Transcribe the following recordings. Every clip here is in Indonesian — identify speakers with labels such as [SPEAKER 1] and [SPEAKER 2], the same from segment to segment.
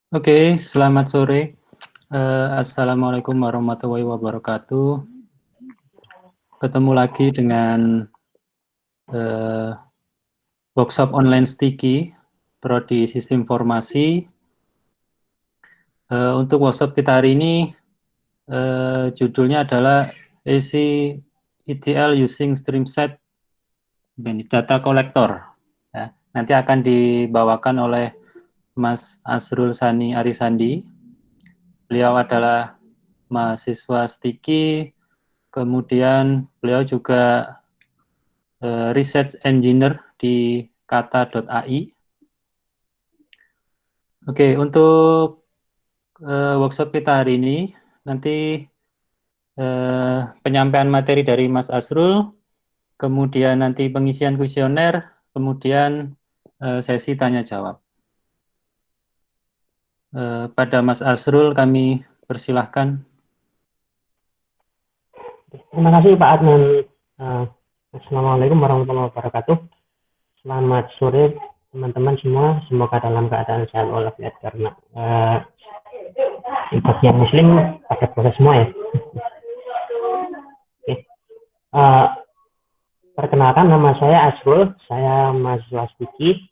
[SPEAKER 1] Oke, selamat sore. Assalamualaikum warahmatullahi wabarakatuh. Ketemu lagi dengan workshop online Sticky, Prodi Sistem Informasi. Untuk workshop kita hari ini, judulnya adalah AC ETL using Streamset Data Collector. Ya, nanti akan dibawakan oleh Mas Asrul Sani Arisandi. Beliau adalah mahasiswa Sticky, kemudian beliau juga research engineer di kata.ai. Oke, untuk workshop kita hari ini, nanti penyampaian materi dari Mas Asrul, kemudian nanti pengisian kuesioner, kemudian sesi tanya jawab. Pada Mas Asrul kami persilahkan.
[SPEAKER 2] Terima kasih Pak Adnan. Assalamualaikum warahmatullahi wabarakatuh. Selamat sore teman-teman semua. Semoga dalam keadaan sehat walafiat karena bagi yang muslim pada proses semua ya. Oke. Perkenalkan, nama saya Asrul. Saya mahasiswa Sticky.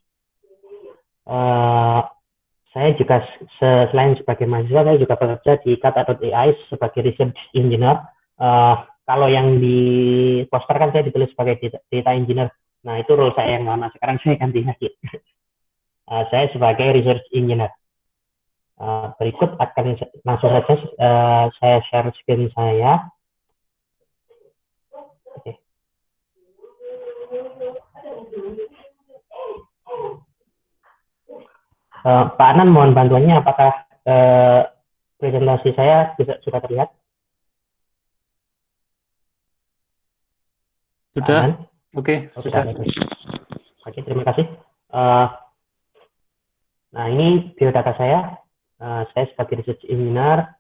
[SPEAKER 2] Saya juga selain sebagai mahasiswa, saya juga bekerja di kata.ai sebagai research engineer. Kalau yang di poster kan saya ditulis sebagai data engineer. Nah, itu role saya yang lama. Sekarang saya ganti lagi. Saya sebagai research engineer. Berikut akan langsung saja saya share screen saya. Oke. Pak Anan, mohon bantuannya. Apakah presentasi saya sudah terlihat?
[SPEAKER 1] Sudah? Oke, sudah.
[SPEAKER 2] Oke, terima kasih. Nah, ini biodata saya. Saya sebagai research engineer,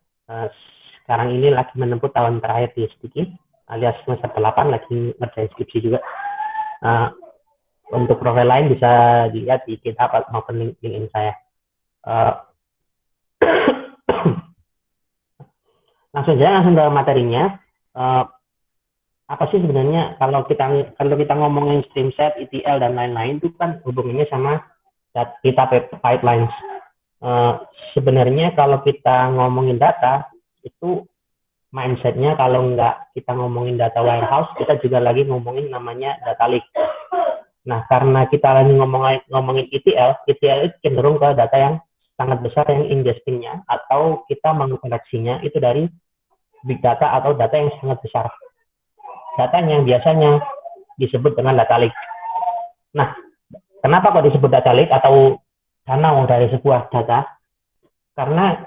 [SPEAKER 2] sekarang ini lagi menempuh tahun terakhir di Sticky, alias semester 8, lagi ngerjain skripsi juga. Untuk profil lain bisa dilihat di GitHub maupun LinkedIn saya. Langsung ke materinya. Apa sih sebenarnya kalau kita ngomongin streamset, ETL dan lain-lain itu kan hubungannya sama data pipelines. Sebenarnya kalau kita ngomongin data itu mindsetnya kalau nggak kita ngomongin data warehouse, kita juga lagi ngomongin namanya data lake. Nah, karena kita lagi ngomongin ETL itu cenderung ke data yang sangat besar yang ingestingnya atau kita mengkoleksinya itu dari big data atau data yang sangat besar. Data yang biasanya disebut dengan data lake. Nah, kenapa kok disebut data lake atau danau dari sebuah data? Karena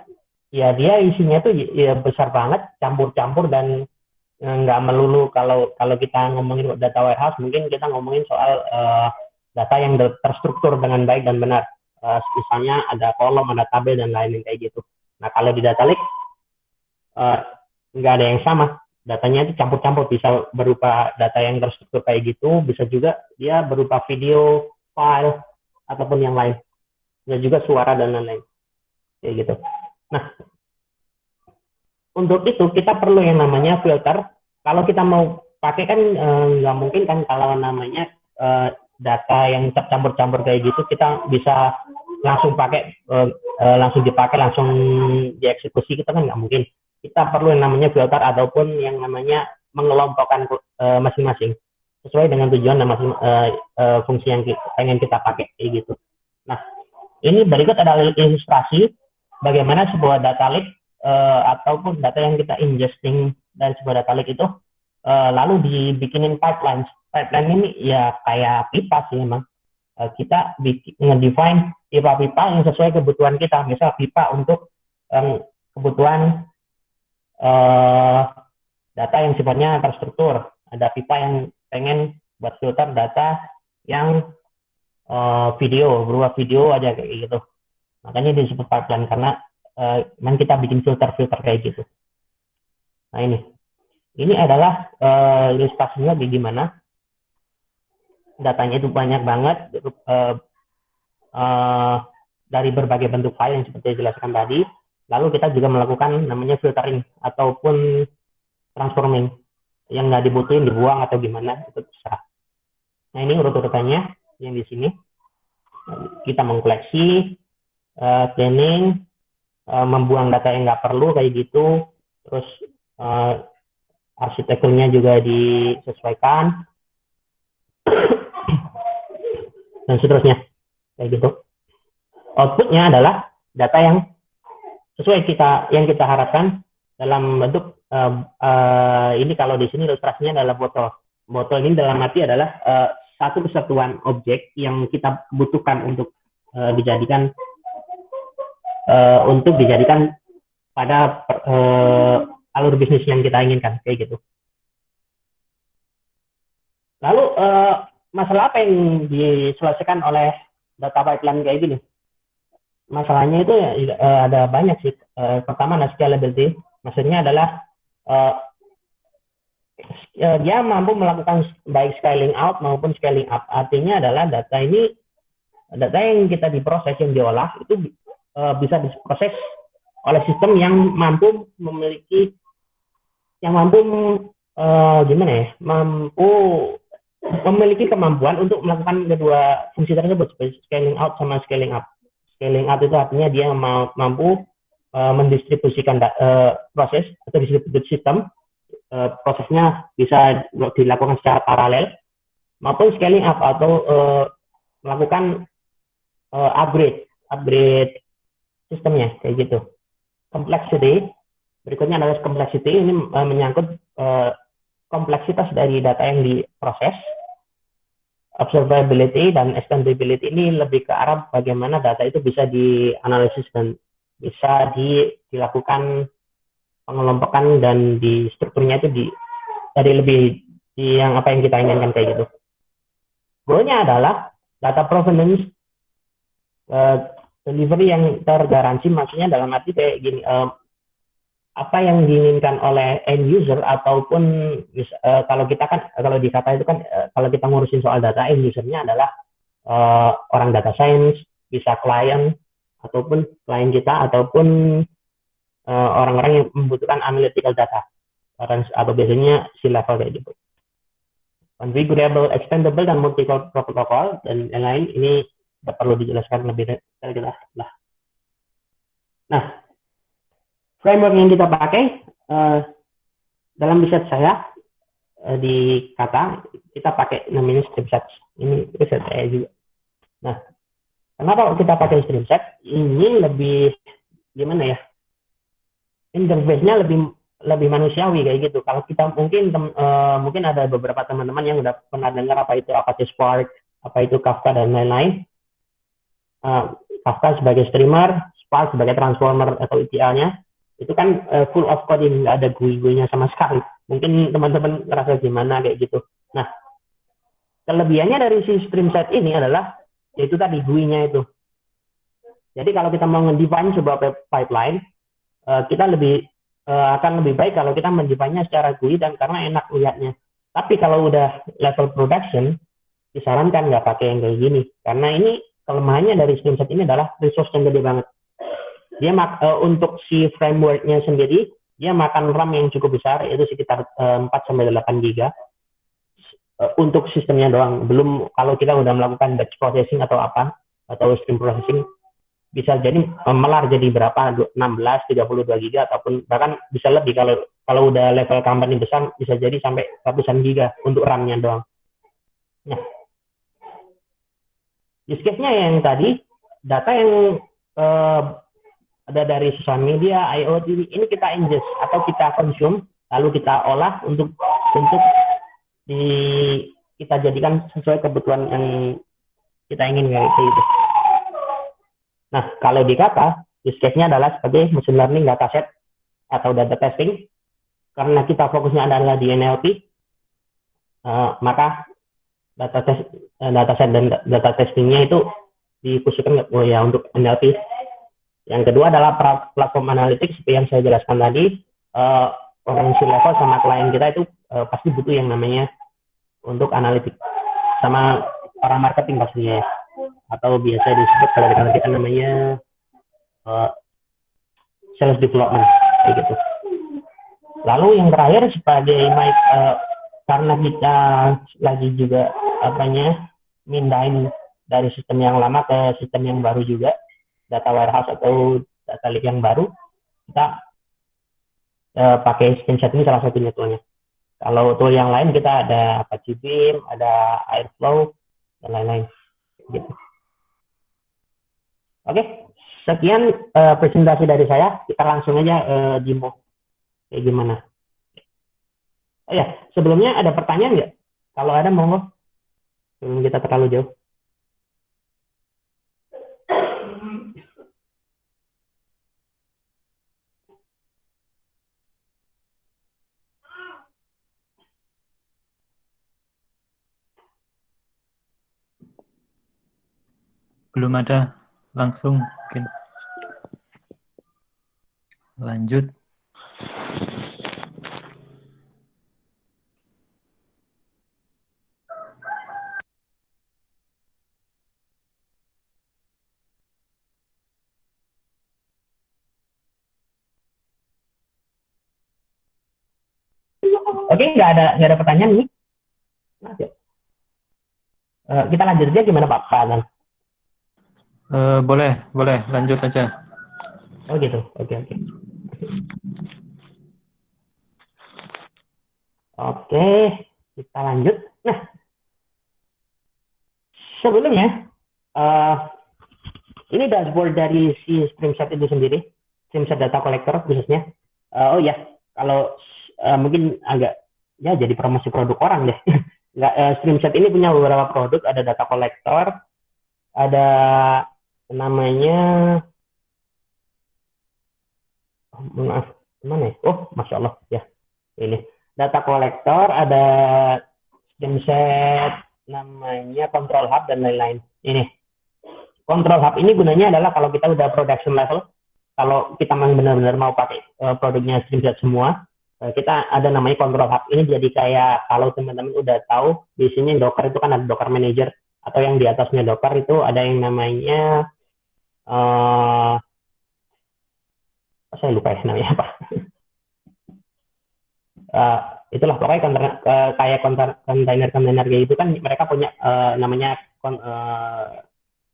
[SPEAKER 2] ya dia isinya tuh ya besar banget, campur-campur dan nggak melulu kalau kita ngomongin data warehouse, mungkin kita ngomongin soal data yang terstruktur dengan baik dan benar. Misalnya ada kolom, ada tabel dan lain-lain kayak gitu. Nah, kalau di data lake nggak ada yang sama. Datanya itu campur-campur, bisa berupa data yang terstruktur kayak gitu, bisa juga dia berupa video, file, ataupun yang lain. Bisa juga suara dan lain-lain. Kayak gitu. Nah, untuk itu kita perlu yang namanya filter. Kalau kita mau pakai kan nggak mungkin kan kalau namanya data yang campur-campur kayak gitu kita bisa langsung pakai langsung dipakai langsung dieksekusi, kita kan nggak mungkin. Kita perlu yang namanya filter ataupun yang namanya mengelompokkan masing-masing sesuai dengan tujuan dan fungsi yang pengen kita pakai kayak gitu. Nah, ini berikut adalah ilustrasi bagaimana sebuah data lake ataupun data yang kita ingesting dari sebuah data lake itu lalu dibikinin pipelines. Pipeline ini ya kayak pipa sih memang. Kita nge-define pipa-pipa yang sesuai kebutuhan kita. Misal pipa untuk kebutuhan data yang sifatnya terstruktur. Ada pipa yang pengen buat filter data yang video, berupa video aja kayak gitu. Makanya disebut pipeline karena kita bikin filter-filter kayak gitu. Nah, ini adalah ilustrasinya bagaimana datanya itu banyak banget, dari berbagai bentuk file yang seperti dijelaskan tadi. Lalu kita juga melakukan namanya filtering ataupun transforming, yang nggak dibutuhin dibuang atau gimana, itu terserah. Nah, ini urut-urutannya yang di sini. Kita mengkoleksi, cleaning, membuang data yang nggak perlu kayak gitu, terus arsitekturnya juga disesuaikan, dan seterusnya kayak gitu. Outputnya adalah data yang sesuai yang kita harapkan dalam bentuk ini. Kalau di sini ilustrasinya adalah botol. Botol ini dalam arti adalah satu kesatuan objek yang kita butuhkan untuk dijadikan pada alur bisnis yang kita inginkan kayak gitu. Lalu masalah apa yang diselesaikan oleh data pipeline kayak gini? Masalahnya itu ada banyak sih. Pertama, scalability. Maksudnya adalah dia mampu melakukan baik scaling out maupun scaling up. Artinya adalah data yang kita diproses, yang diolah, itu bisa diproses oleh sistem yang mampu memiliki, memiliki kemampuan untuk melakukan kedua fungsi tersebut, seperti scaling out sama scaling up. Scaling out itu artinya dia mampu mendistribusikan proses atau distributed system, prosesnya bisa dilakukan secara paralel, maupun scaling up atau melakukan upgrade sistemnya kayak gitu. Complexity, berikutnya adalah complexity. Ini menyangkut kompleksitas dari data yang diproses. Observability dan extendability ini lebih ke arah bagaimana data itu bisa dianalisis dan bisa dilakukan pengelompokan, dan di strukturnya itu dari lebih yang apa yang kita inginkan kayak gitu. Goalnya adalah data provenance delivery yang tergaransi. Maksudnya dalam arti kayak gini, apa yang diinginkan oleh end user, ataupun kalau di Kata itu kan kalau kita ngurusin soal data, end usernya adalah orang data science, bisa klien ataupun klien kita, ataupun orang-orang yang membutuhkan analytical data, atau biasanya C-level kayak gitu. Configurable, extendable, dan multi-cloud protocol dan yang lain ini tidak perlu dijelaskan lebih detail lah. Nah, framework yang kita pakai dalam riset saya di Kata, kita pakai namanya StreamSets. Ini riset saya juga. Nah, kenapa kita pakai StreamSets? Ini lebih gimana ya? Interface-nya lebih manusiawi kayak gitu. Kalau kita mungkin ada beberapa teman-teman yang udah pernah dengar apa itu Apache Spark, apa itu Kafka dan lain-lain. Kafka sebagai streamer, Spark sebagai transformer atau ETL-nya, itu kan full of coding, nggak ada GUI-nya sama sekali. Mungkin teman-teman ngerasa gimana kayak gitu. Nah, kelebihannya dari si StreamSets ini adalah yaitu tadi GUI-nya itu. Jadi kalau kita mau mendefine sebuah pipeline, kita akan lebih baik kalau kita mendefine-nya secara GUI, dan karena enak lihatnya. Tapi kalau udah level production, disarankan nggak pakai yang kayak gini, karena ini kelemahannya dari StreamSets ini adalah resource yang gede banget. Dia untuk si framework-nya sendiri, dia makan RAM yang cukup besar, yaitu sekitar 4-8 GB untuk sistemnya doang. Belum kalau kita udah melakukan batch processing atau apa, atau stream processing, bisa jadi melar jadi berapa, 16, 32 GB, ataupun bahkan bisa lebih. Kalau udah level company besar, bisa jadi sampai ratusan giga untuk RAM-nya doang. Nah, use case-nya yang tadi, data yang ada dari sosial media, IoT, ini kita ingest atau kita consume, lalu kita olah untuk kita jadikan sesuai kebutuhan yang kita ingin kayak gitu. Nah, kalau di Kata, use case-nya adalah sebagai machine learning dataset atau data testing. Karena kita fokusnya adalah di NLP, maka dataset dan data testingnya itu dikhususkan untuk NLP. Yang kedua adalah platform analytics, seperti yang saya jelaskan tadi. Orang level sama klien kita itu pasti butuh yang namanya untuk analitik, sama orang marketing pastinya. atau biasa disebut kalau kita namanya sales development kayak gitu. Lalu yang terakhir sebagai karena kita lagi juga mindahin dari sistem yang lama ke sistem yang baru juga, data warehouse atau data lake yang baru, kita pakai screenshot ini salah satunya toolnya. Kalau tool yang lain kita ada Apache Beam, ada Airflow, dan lain-lain. Gitu. Oke, sekian presentasi dari saya. Kita langsung aja demo. Kayak gimana? Oh ya, sebelumnya ada pertanyaan nggak? Kalau ada, monggo. Sebelum kita terlalu jauh.
[SPEAKER 1] Belum ada, langsung mungkin. Lanjut.
[SPEAKER 2] Oke, nggak ada pertanyaan nih. Kita lanjut aja gimana Pak Anan?
[SPEAKER 1] Boleh, lanjut aja.
[SPEAKER 2] Oh gitu, oke. Oke, kita lanjut. Nah, sebelumnya, ini dashboard dari si Streamset itu sendiri, Streamset Data Collector khususnya. Oh ya, kalau mungkin agak ya jadi promosi produk orang deh. Streamset ini punya beberapa produk, ada data collector, ada namanya, maaf, mana ya? Oh, Masya Allah, ya ini data collector, ada Streamset namanya Control Hub dan lain-lain. Ini Control Hub ini gunanya adalah kalau kita udah production level, kalau kita memang benar-benar mau pakai produknya Streamset semua, kita ada namanya Control Hub. Ini jadi kayak kalau teman-teman udah tahu di sini Docker itu kan ada Docker Manager, atau yang di atasnya Docker itu ada yang namanya saya lupa ya namanya apa. Itulah pokoknya kayak kontainer kayak itu kan mereka punya namanya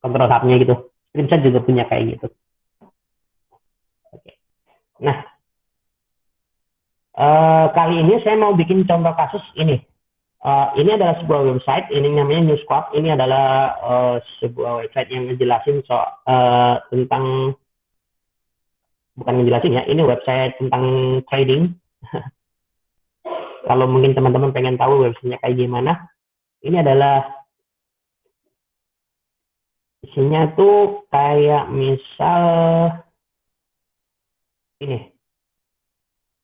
[SPEAKER 2] Control Hub-nya gitu. Streamset juga punya kayak gitu. Oke. Nah, kali ini saya mau bikin contoh kasus ini. Ini adalah sebuah website, ini namanya Newsquad. Ini adalah sebuah website yang ngejelasin tentang, bukan ngejelasin ya, ini website tentang trading. Kalau mungkin teman-teman pengen tahu websitenya kayak gimana, ini adalah isinya tuh kayak misal ini,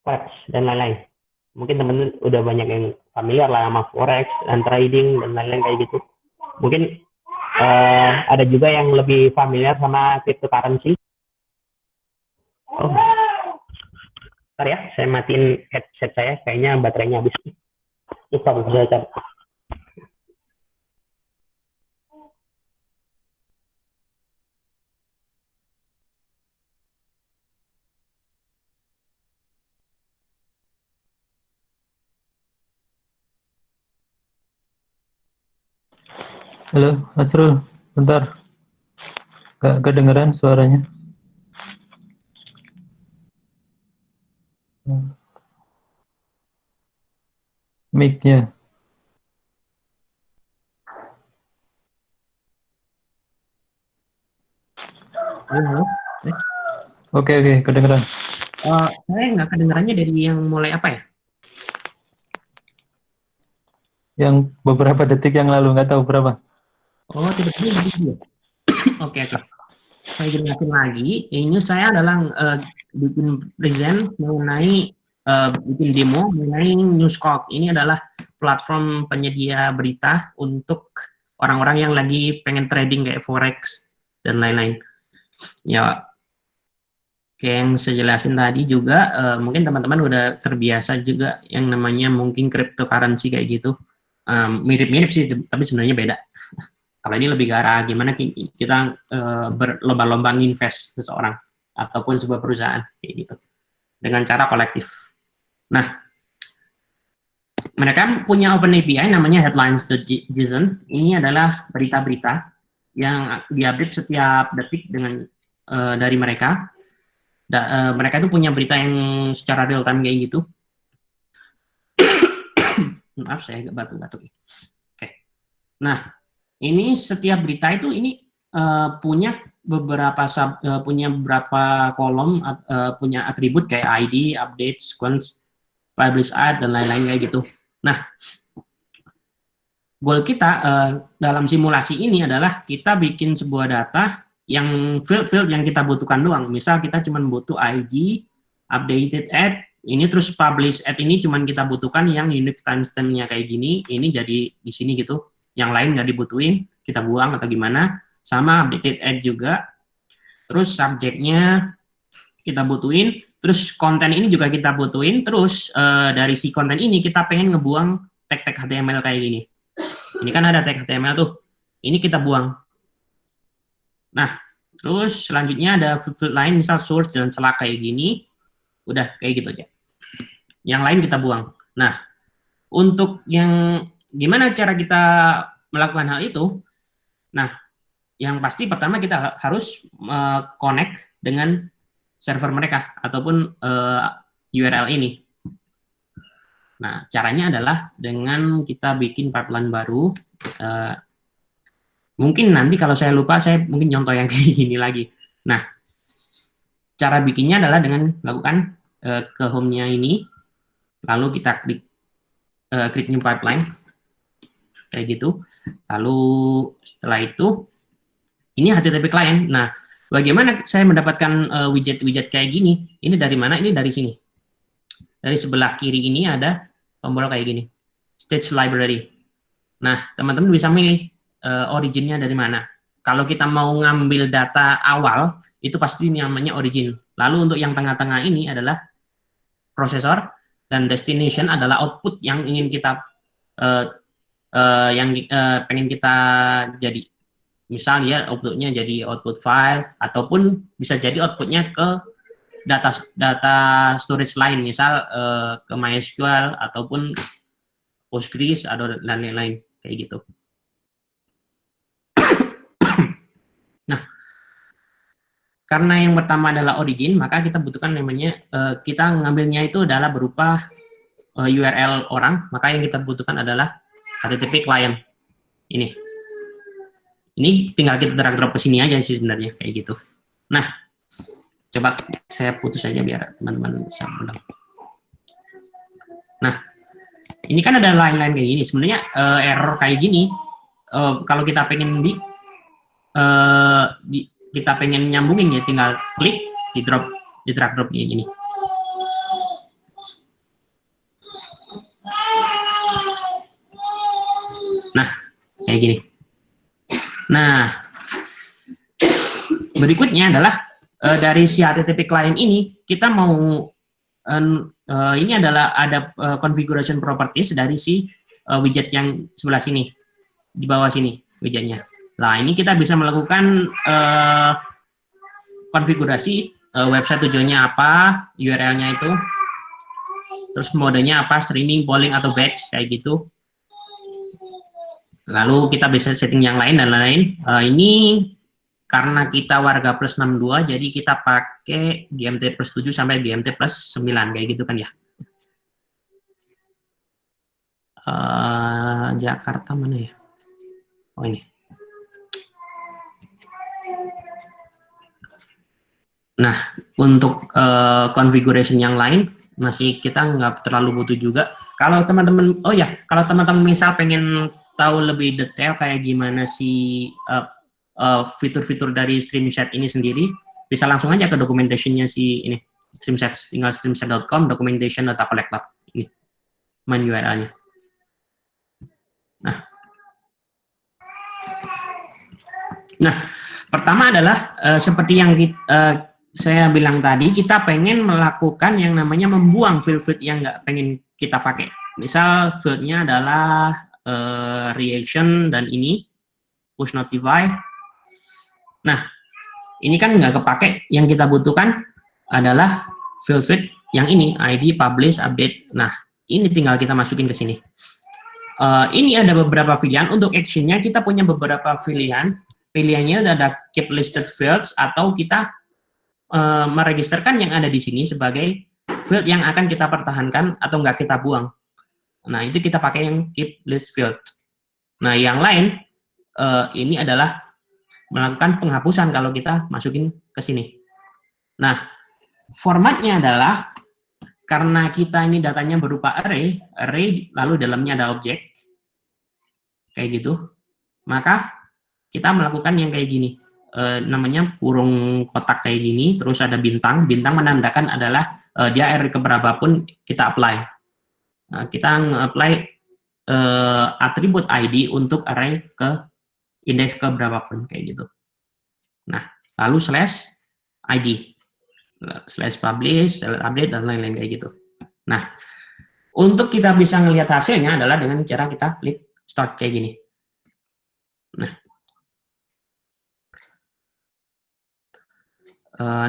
[SPEAKER 2] forex dan lain-lain. Mungkin teman-teman udah banyak yang familiar lah sama forex dan trading dan lain-lain kayak gitu. Mungkin ada juga yang lebih familiar sama cryptocurrency. Oh, bentar ya, saya matiin headset saya, kayaknya baterainya habis. Bisa.
[SPEAKER 1] Halo, Asrul, bentar. Gak kedengeran suaranya. Mic-nya.
[SPEAKER 3] Halo.
[SPEAKER 1] Oke, kedengeran.
[SPEAKER 3] Saya nggak kedengarannya dari yang mulai apa ya?
[SPEAKER 1] Yang beberapa detik yang lalu, nggak tahu berapa.
[SPEAKER 3] Oh, tiba-tiba begitu. Oke. Saya jelasin lagi. Ini saya adalah bikin present mengenai bikin demo mengenai Newsquad. Ini adalah platform penyedia berita untuk orang-orang yang lagi pengen trading kayak forex dan lain-lain. Ya, kayak yang saya jelasin tadi juga, mungkin teman-teman udah terbiasa juga yang namanya mungkin cryptocurrency kayak gitu. Mirip-mirip sih, tapi sebenarnya beda. Kalau ini lebih ke arah gimana kita berlomba-lomba invest seseorang ataupun sebuah perusahaan kayak gitu dengan cara kolektif. Nah, mereka punya open API namanya headlines.json. Ini adalah berita-berita yang diupdate setiap detik dengan dari mereka. Mereka itu punya berita yang secara real time kayak gitu. Maaf, saya agak batuk-batuk. Oke. Nah, ini setiap berita itu ini punya beberapa kolom, punya atribut kayak ID, update, sequence, publish ad, dan lain-lain kayak gitu. Nah, goal kita dalam simulasi ini adalah kita bikin sebuah data yang field yang kita butuhkan doang. Misal kita cuma butuh ID, updated ad, ini terus publish ad ini cuma kita butuhkan yang unique timestamp-nya kayak gini, ini jadi di sini gitu. Yang lain nggak dibutuhin, kita buang atau gimana. Sama updated ad juga. Terus subjeknya kita butuhin, terus konten ini juga kita butuhin, terus dari si konten ini kita pengen ngebuang tag-tag HTML kayak gini. Ini kan ada tag HTML tuh, ini kita buang. Nah, terus selanjutnya ada field lain, misal source dan celah kayak gini, udah kayak gitu aja. Yang lain kita buang. Nah, untuk yang gimana cara kita melakukan hal itu? Nah, yang pasti pertama kita harus connect dengan server mereka ataupun URL ini. Nah, caranya adalah dengan kita bikin pipeline baru. Mungkin nanti kalau saya lupa, saya mungkin contoh yang kayak gini lagi. Nah, cara bikinnya adalah dengan melakukan ke home-nya ini, lalu kita klik create new pipeline, kayak gitu. Lalu setelah itu, ini HTTP client. Nah, bagaimana saya mendapatkan widget-widget kayak gini? Ini dari mana? Ini dari sini. Dari sebelah kiri ini ada tombol kayak gini, stage library. Nah, teman-teman bisa milih originnya dari mana. Kalau kita mau ngambil data awal, itu pasti namanya origin. Lalu untuk yang tengah-tengah ini adalah prosesor, dan destination adalah output yang ingin kita pengen kita jadi. Misal ya outputnya jadi output file, ataupun bisa jadi outputnya ke data storage lain, misal ke MySQL ataupun Postgres atau lain-lain kayak gitu. Nah, karena yang pertama adalah origin, maka kita butuhkan namanya kita ngambilnya itu adalah berupa URL orang, maka yang kita butuhkan adalah HTTP client ini. Ini tinggal kita drag drop ke sini aja sih sebenarnya kayak gitu. Nah, coba saya putus aja biar teman-teman bisa menang. Nah, ini kan ada line-line kayak gini. Sebenarnya error kayak gini, kalau kita pengen kita pengen nyambungin ya, tinggal klik di drag drop kayak gini. Nah, kayak gini. Nah, berikutnya adalah dari si HTTP client ini, kita mau ini adalah ada configuration properties dari si widget yang sebelah sini, di bawah sini widgetnya. Nah, ini kita bisa melakukan konfigurasi website tujuannya apa, URL-nya itu, terus modenya apa, streaming, polling, atau batch, kayak gitu. Lalu kita bisa setting yang lain dan lain-lain. Ini karena kita warga plus 62, jadi kita pakai GMT plus 7 sampai GMT plus 9, kayak gitu kan ya. Jakarta mana ya? Oh ini. Nah, untuk configuration yang lain, masih kita nggak terlalu butuh juga. Kalau teman-teman, oh ya, kalau teman-teman misal pengen tahu lebih detail kayak gimana sih fitur-fitur dari Streamset ini sendiri, bisa langsung aja ke documentation-nya si ini Streamset, tinggal streamset.com documentation data collector ini main URL-nya. Nah, pertama adalah seperti yang saya bilang tadi, kita pengen melakukan yang namanya membuang field-field yang nggak pengen kita pakai. Misal field-nya adalah reaction dan ini push notify. Nah, ini kan nggak kepake. Yang kita butuhkan adalah field yang ini, ID, publish, update. Nah, ini tinggal kita masukin ke sini. Ini ada beberapa pilihan. Untuk actionnya kita punya beberapa pilihan. Pilihannya ada keep listed fields atau kita meregisterkan yang ada di sini sebagai field yang akan kita pertahankan atau nggak kita buang. Nah, itu kita pakai yang keep list field. Nah, yang lain ini adalah melakukan penghapusan kalau kita masukin ke sini. Nah, formatnya adalah karena kita ini datanya berupa array lalu dalamnya ada objek, kayak gitu, maka kita melakukan yang kayak gini, namanya kurung kotak kayak gini, terus ada bintang menandakan adalah dia array keberapa pun kita apply. Nah, kita nge-apply atribut ID untuk array ke indeks keberapa pun, kayak gitu. Nah, lalu slash ID, slash publish, slash update, dan lain-lain kayak gitu. Nah, untuk kita bisa ngelihat hasilnya adalah dengan cara kita klik start kayak gini. Nah,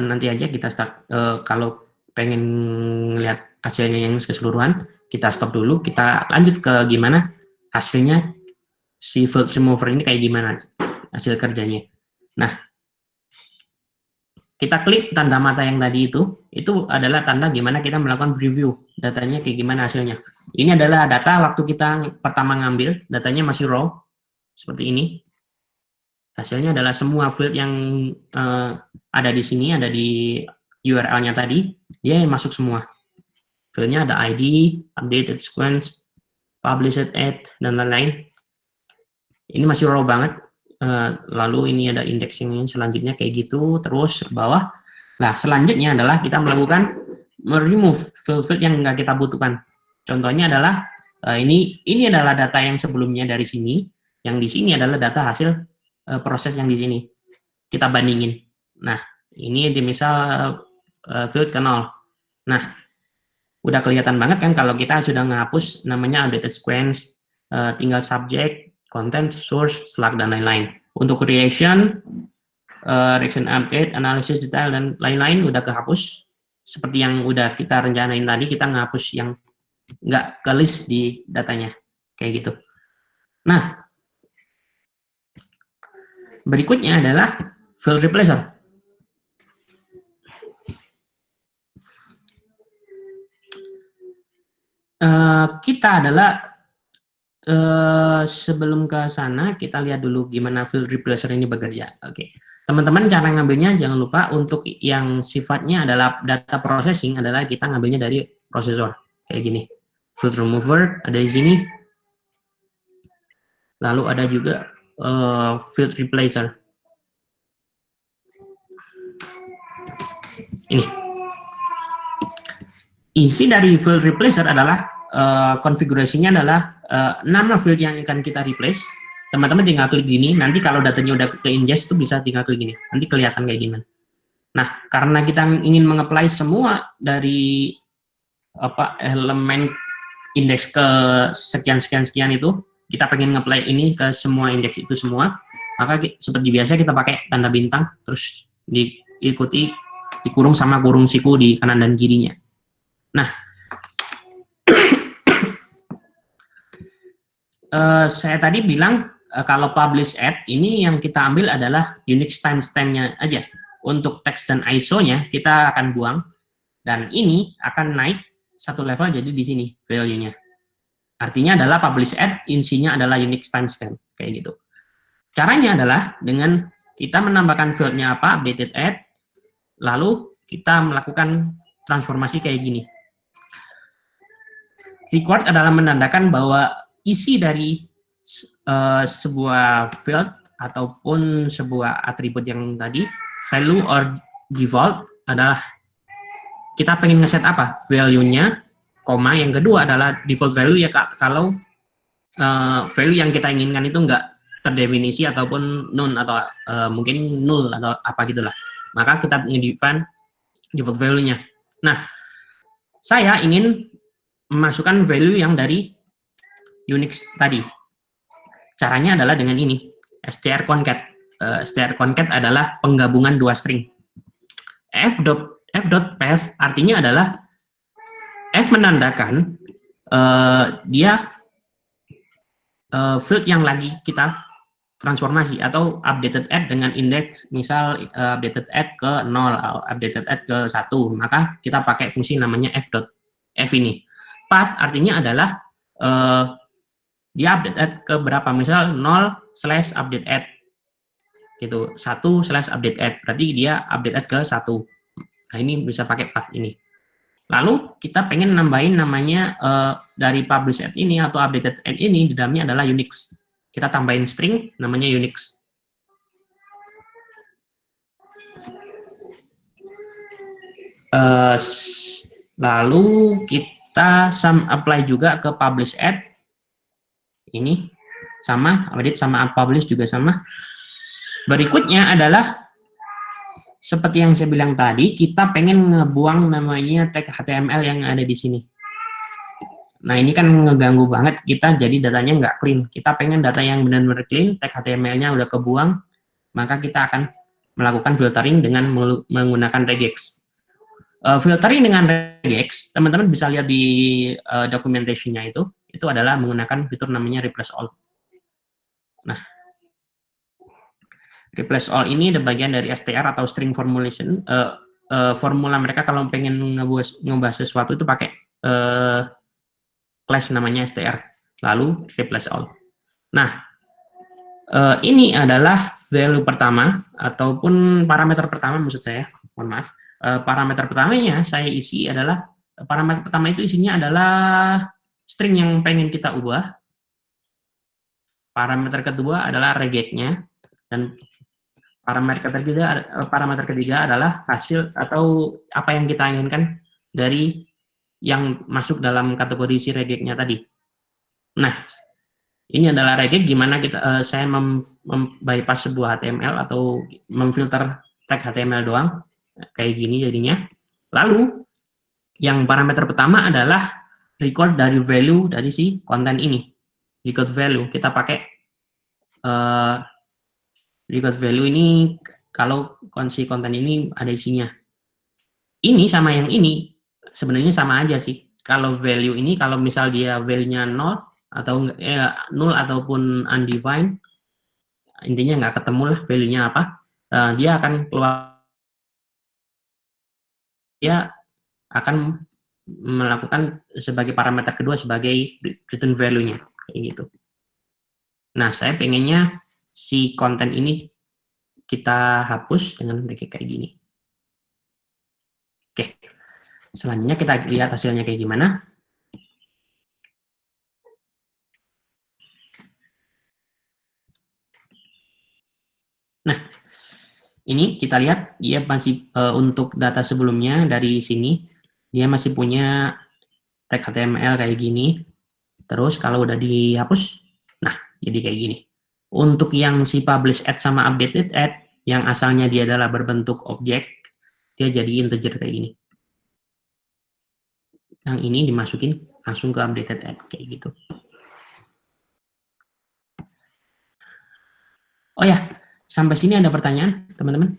[SPEAKER 3] nanti aja kita start. Kalau pengen lihat hasilnya yang keseluruhan, kita stop dulu. Kita lanjut ke gimana hasilnya si field remover ini kayak gimana hasil kerjanya. Nah, kita klik tanda mata yang tadi itu adalah tanda gimana kita melakukan preview datanya kayak gimana hasilnya. Ini adalah data waktu kita pertama ngambil, datanya masih raw seperti ini. Hasilnya adalah semua field yang ada di sini, ada di URL-nya tadi, dia masuk semua. Fieldnya ada ID, updated sequence, published add, dan lain-lain. Ini masih raw banget. Lalu ini ada indexing selanjutnya kayak gitu, terus ke bawah. Nah, selanjutnya adalah kita melakukan remove field yang nggak kita butuhkan. Contohnya adalah ini adalah data yang sebelumnya dari sini, yang di sini adalah data hasil proses yang di sini. Kita bandingin. Nah, ini di misal field ke 0. Nah, udah kelihatan banget kan kalau kita sudah ngehapus namanya updated sequence, tinggal subject, content, source, slug, dan lain-lain. Untuk creation, reaction update, analysis detail, dan lain-lain udah kehapus. Seperti yang udah kita rencanain tadi, kita ngehapus yang nggak ke list di datanya. Kayak gitu. Nah, berikutnya adalah field replacer. Kita adalah sebelum ke sana kita lihat dulu gimana field replacer ini bekerja. Oke, teman-teman cara ngambilnya jangan lupa untuk yang sifatnya adalah data processing adalah kita ngambilnya dari prosesor kayak gini. Field remover ada di sini. Lalu ada juga field replacer. Ini. Isi dari field replacer adalah konfigurasinya adalah nama field yang akan kita replace. Teman-teman tinggal klik gini, nanti kalau datanya udah ke ingest itu bisa tinggal klik gini. Nanti kelihatan kayak gimana. Nah, karena kita ingin mengapply semua dari elemen indeks ke sekian itu, kita pengen nge-apply ini ke semua indeks itu semua, maka seperti biasa kita pakai tanda bintang, terus diikuti dikurung sama kurung siku di kanan dan kirinya. Nah, saya tadi bilang kalau publish add ini yang kita ambil adalah Unix timestamp-nya aja. Untuk teks dan ISO-nya kita akan buang, dan ini akan naik satu level jadi di sini value-nya. Artinya adalah publish add, isinya adalah Unix timestamp kayak gitu. Caranya adalah dengan kita menambahkan field-nya apa, updated add, lalu kita melakukan transformasi kayak gini. Record adalah menandakan bahwa isi dari sebuah field ataupun sebuah atribut yang tadi, value or default adalah kita pengen ngeset apa value-nya, koma yang kedua adalah default value ya kalau value yang kita inginkan itu enggak terdefinisi ataupun none atau mungkin null atau apa gitulah, maka kita nge-define default value-nya. Nah, saya ingin memasukkan value yang dari Unix tadi. Caranya adalah dengan ini. str concat. Str concat adalah penggabungan dua string. F.path artinya adalah F menandakan dia field yang lagi kita transformasi atau updated add dengan indeks misal updated add ke 0 atau updated add ke 1, maka kita pakai fungsi namanya f ini. Path artinya adalah dia update add ke berapa, misal 0/update add gitu, 1/update add, berarti dia update add ke 1. Nah, ini bisa pakai path ini. Lalu kita pengen nambahin namanya dari publish add ini atau updated add ini, di dalamnya adalah Unix. Kita tambahin string namanya Unix. Lalu kita apply juga ke publish add. Ini sama, update sama publish juga sama. Berikutnya adalah seperti yang saya bilang tadi, kita pengen ngebuang namanya tag HTML yang ada di sini. Nah, ini kan ngeganggu banget kita, jadi datanya nggak clean. Kita pengen data yang benar-benar clean, tag HTML-nya udah kebuang, maka kita akan melakukan filtering dengan menggunakan regex. Filtering dengan regex, teman-teman bisa lihat di documentation-nya itu adalah menggunakan fitur namanya replace all. Nah, replace all ini ada bagian dari str atau string formulation. Formula mereka kalau pengen ngebahas sesuatu itu pakai class namanya str, lalu replace all. Nah, ini adalah value pertama ataupun parameter pertama maksud saya. Mohon maaf. Parameter pertamanya saya isi adalah parameter pertama itu isinya adalah string yang pengen kita ubah. Parameter kedua adalah regexnya, dan parameter ketiga adalah hasil atau apa yang kita inginkan dari yang masuk dalam kategori si regexnya tadi. Nah, ini adalah regex gimana saya bypass sebuah HTML atau memfilter tag HTML doang, kayak gini jadinya. Lalu yang parameter pertama adalah record dari value dari si konten ini. Record value kita pakai record value ini kalau si konten ini ada isinya. Ini sama yang ini sebenarnya sama aja sih. Kalau value ini, kalau misal dia value-nya 0 atau null ataupun undefined, intinya nggak ketemu lah value-nya apa, dia akan keluar, dia akan melakukan sebagai parameter kedua sebagai return value-nya kayak gitu. Nah, saya pengennya si konten ini kita hapus dengan kayak gini. Oke. Selanjutnya kita lihat hasilnya kayak gimana. Nah, ini kita lihat dia masih untuk data sebelumnya dari sini dia masih punya tag HTML kayak gini. Terus kalau udah dihapus, nah jadi kayak gini. Untuk yang si publish add sama updated add yang asalnya dia adalah berbentuk objek, dia jadi integer kayak gini. Yang ini dimasukin langsung ke updated add kayak gitu. Oh ya, sampai sini ada pertanyaan, teman-teman?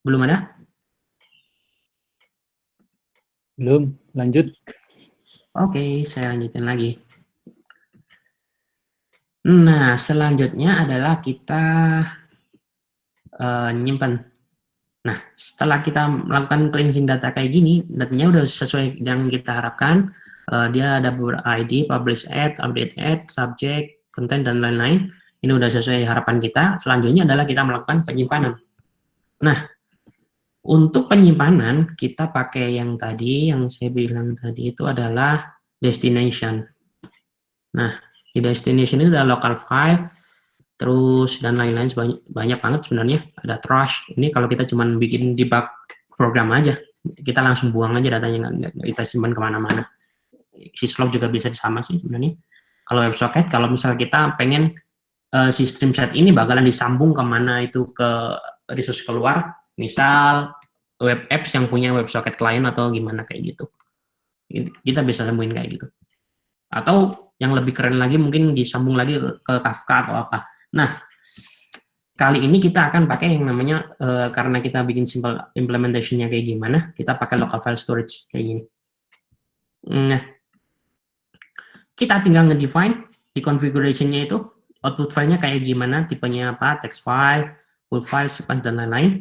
[SPEAKER 3] Belum ada?
[SPEAKER 1] Belum, lanjut.
[SPEAKER 3] Oke, saya lanjutin lagi. Nah, selanjutnya adalah kita nyimpan. Nah, setelah kita melakukan cleansing data kayak gini, datanya udah sesuai yang kita harapkan. Dia ada beberapa ID, publish add, update add, subject, content, dan lain-lain. Ini udah sesuai harapan kita. Selanjutnya adalah kita melakukan penyimpanan. Nah, untuk penyimpanan, kita pakai yang tadi, yang saya bilang tadi itu adalah destination. Nah, di destination itu ada local file, terus dan lain-lain, banyak banget sebenarnya. Ada trash. Ini kalau kita cuma bikin debug program aja, kita langsung buang aja datanya, nggak kita simpan kemana-mana. Syslog juga bisa sama sih sebenarnya. Kalau WebSocket, kalau misal kita pengen si stream set ini bakalan disambung kemana itu ke resource keluar, misal web apps yang punya WebSocket client atau gimana kayak gitu. Kita bisa sembuhin kayak gitu. Atau yang lebih keren lagi mungkin disambung lagi ke Kafka atau apa. Nah, kali ini kita akan pakai yang namanya, karena kita bikin simple implementation-nya kayak gimana, kita pakai local file storage kayak gini. Nah, kita tinggal nge-define di configuration-nya itu, output file-nya kayak gimana, tipenya apa, text file, full file, sequence, dan lain-lain.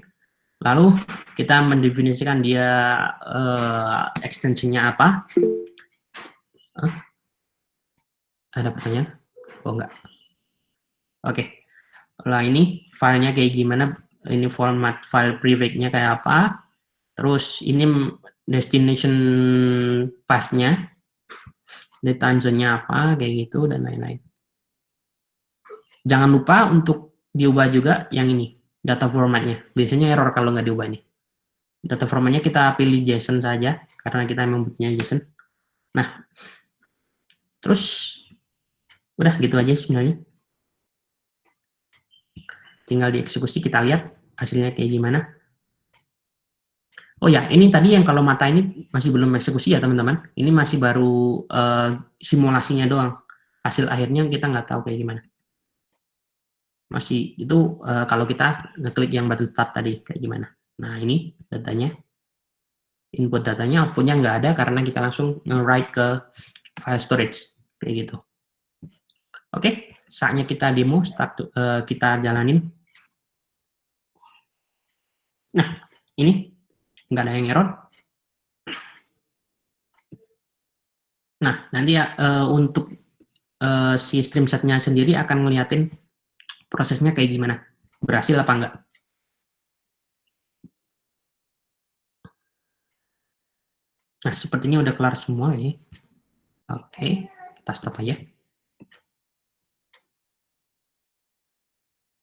[SPEAKER 3] Lalu kita mendefinisikan dia extension-nya apa. Ada pertanyaan? Oh enggak. Oke. Lah ini filenya kayak gimana, ini format file prefix-nya kayak apa, terus ini destination path-nya, the time zone-nya apa, kayak gitu, dan lain-lain. Jangan lupa untuk diubah juga yang ini, data format-nya. Biasanya error kalau nggak diubah nih. Data format-nya kita pilih JSON saja, karena kita memang butuhnya JSON. Nah, terus udah gitu aja sebenarnya. Tinggal dieksekusi, kita lihat hasilnya kayak gimana. Oh ya, ini tadi yang kalau mata ini masih belum eksekusi ya teman-teman. Ini masih baru simulasinya doang. Hasil akhirnya kita nggak tahu kayak gimana. Masih itu kalau kita ngeklik yang batu tab tadi kayak gimana. Nah ini datanya. Input datanya, outputnya nggak ada karena kita langsung nge-write ke file storage. Kayak gitu. Oke, saatnya kita demo, kita jalanin. Nah, ini nggak ada yang error. Nah, nanti ya untuk si stream set-nya sendiri akan ngeliatin prosesnya kayak gimana, berhasil apa enggak. Nah, sepertinya udah kelar semua ya. Oke, kita stop aja.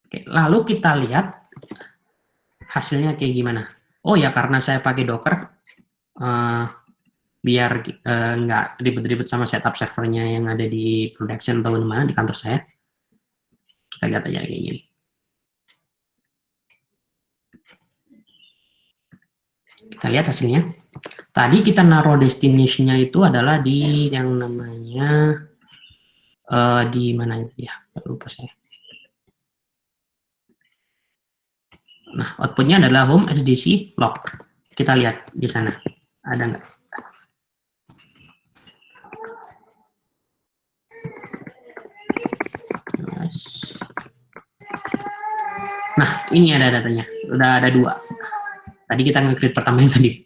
[SPEAKER 3] Oke, lalu kita lihat hasilnya kayak gimana. Oh ya, karena saya pakai Docker, biar nggak ribet-ribet sama setup servernya yang ada di production atau di mana di kantor saya. Kita lihat aja kayak gini. Kita lihat hasilnya. Tadi kita naruh destination-nya itu adalah di yang namanya di mana itu ya? Lupa saya. Nah, outputnya adalah home SDC log. Kita lihat di sana. Ada nggak? Nah, ini ada datanya. Udah ada 2. Tadi kita nge-create pertama yang tadi.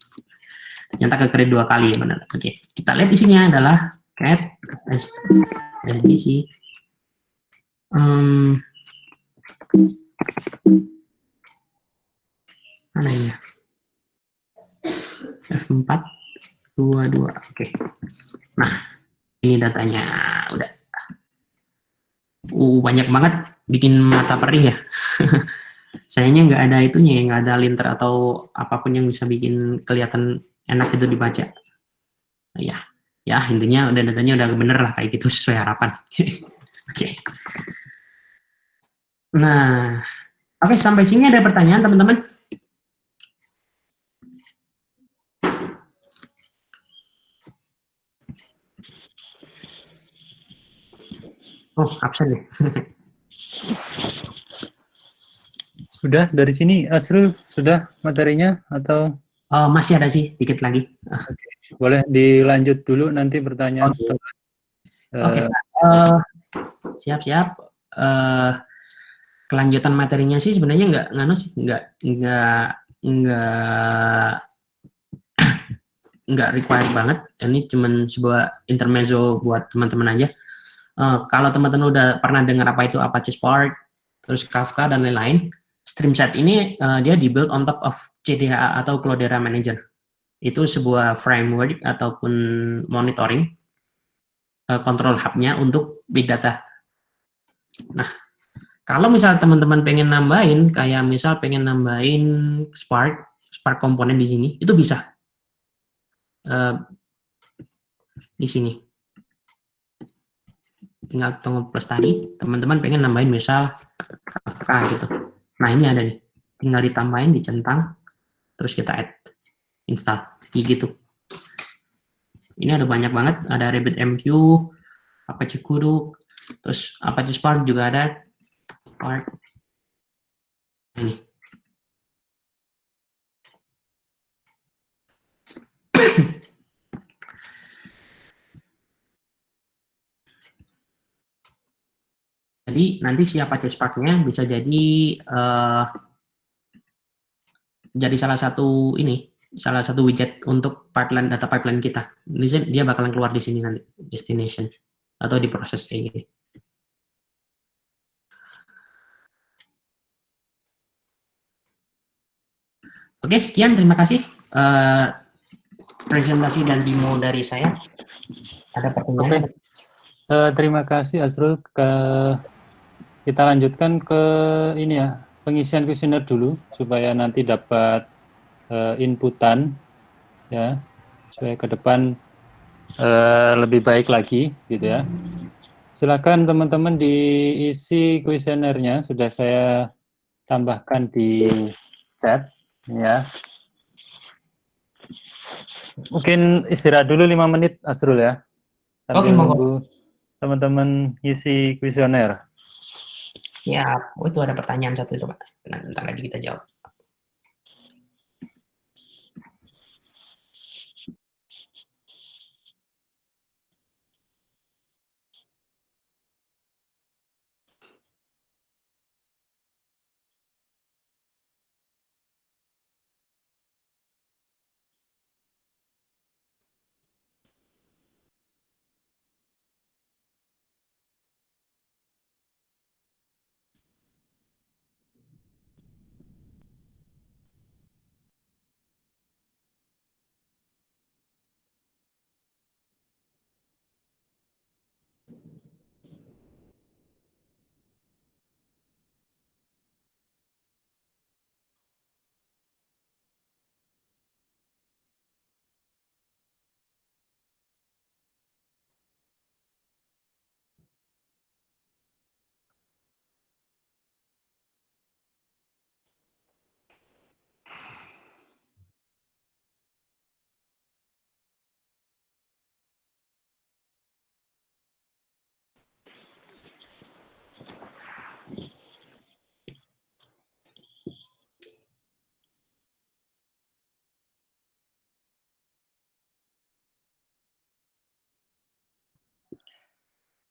[SPEAKER 3] Ternyata ke-create 2 kali. Benar. Oke, kita lihat isinya adalah cat SDC. Mana ini? F4 22. Oke. Nah, ini datanya udah. Banyak banget, bikin mata perih ya. Sayangnya nggak ada itunya, nggak ada linter atau apapun yang bisa bikin kelihatan enak itu dibaca. Ya intinya udah datanya udah bener lah kayak gitu sesuai harapan. Oke. Nah, oke, sampai sini ada pertanyaan teman-teman? Oh, absen ya.
[SPEAKER 1] Sudah dari sini Asrul sudah materinya atau
[SPEAKER 3] masih ada sih dikit lagi.
[SPEAKER 1] boleh dilanjut dulu nanti pertanyaan setelah.
[SPEAKER 3] Oke. Siap-siap. Kelanjutan materinya sih sebenarnya nggak required banget. Ini cuman sebuah intermezzo buat teman-teman aja. Kalau teman-teman udah pernah dengar apa itu Apache Spark, terus Kafka dan lain-lain, Streamset ini dia dibuild on top of CDHA atau Cloudera Manager. Itu sebuah framework ataupun monitoring control hub-nya untuk big data. Nah, kalau misal teman-teman pengen nambahin, kayak misal pengen nambahin Spark komponen di sini, itu bisa. Di sini. Tinggal tunggu plus tadi, teman-teman pengen nambahin misal Kafka gitu. Nah, ini ada nih. Tinggal ditambahin, dicentang. terus kita add install gitu. Ini ada banyak banget, ada RabbitMQ, Apache Kuduk, terus Apache Spark juga ada. Spark. Ini. Jadi nanti si Apache Spark-nya bisa jadi salah satu widget untuk data pipeline kita. Dia bakalan keluar di sini nanti, destination atau di proses kayak gini. Oke, sekian, terima kasih presentasi dan demo dari saya. Ada pertanyaan?
[SPEAKER 1] Oke. Terima kasih Azrul. Kita lanjutkan ke ini ya, pengisian kuesioner dulu supaya nanti dapat inputan ya, supaya ke depan lebih baik lagi gitu ya. Silakan teman-teman diisi kuesionernya, sudah saya tambahkan di chat ya. Mungkin istirahat dulu 5 menit Azrul ya, sambil nunggu teman-teman isi kuesioner.
[SPEAKER 3] Ya, itu ada pertanyaan satu itu Pak. Nanti lagi kita jawab.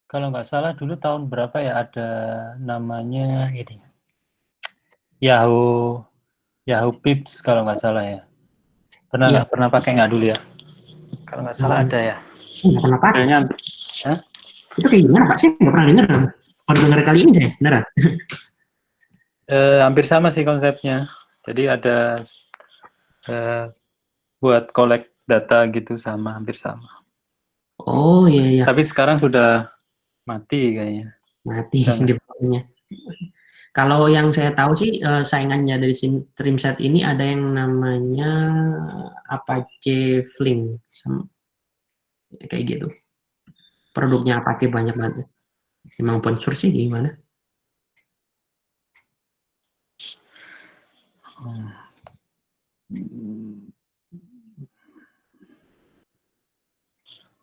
[SPEAKER 1] Kalau nggak salah dulu tahun berapa ya ada namanya ini Yahoo Pips kalau nggak salah ya. Pernah pakai nggak dulu ya? Kalau nggak salah ada ya.
[SPEAKER 3] Nggak pernah pakai.
[SPEAKER 1] Kayaknya,
[SPEAKER 3] itu kayak gimana Pak? Saya nggak pernah dengar. Baru dengar kali ini saya, beneran.
[SPEAKER 1] hampir sama sih konsepnya. Jadi ada buat collect data gitu hampir sama.
[SPEAKER 3] Oh iya.
[SPEAKER 1] Tapi sekarang sudah mati kayaknya.
[SPEAKER 3] Mati developnya. Kalau yang saya tahu sih saingannya dari StreamSet ini ada yang namanya Apache Flink, kayak gitu. Produknya Apache banyak banget. Emang open source sih gimana?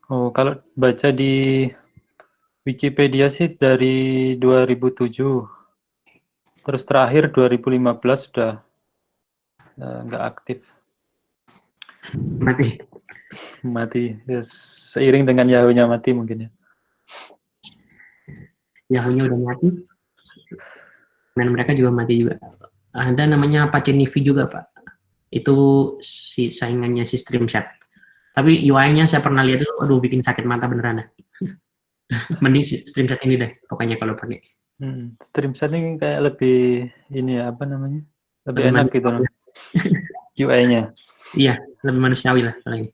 [SPEAKER 1] Oh, kalau baca di Wikipedia sih dari 2007. Terus terakhir 2015 sudah nggak aktif. Mati. Ya, seiring dengan Yahoo-nya mati mungkin ya.
[SPEAKER 3] Yahoo-nya udah mati. Dan mereka juga mati juga. Ada namanya Apache Nivi juga, Pak. Itu si saingannya si StreamSet. Tapi UI-nya saya pernah lihat itu, aduh bikin sakit mata beneran dah. Mending StreamSet ini deh, pokoknya kalau pakai.
[SPEAKER 1] StreamSet ini kayak lebih ini ya, apa namanya? Lebih enak gitu loh. UI-nya.
[SPEAKER 3] Iya, lebih manusiawi lah paling.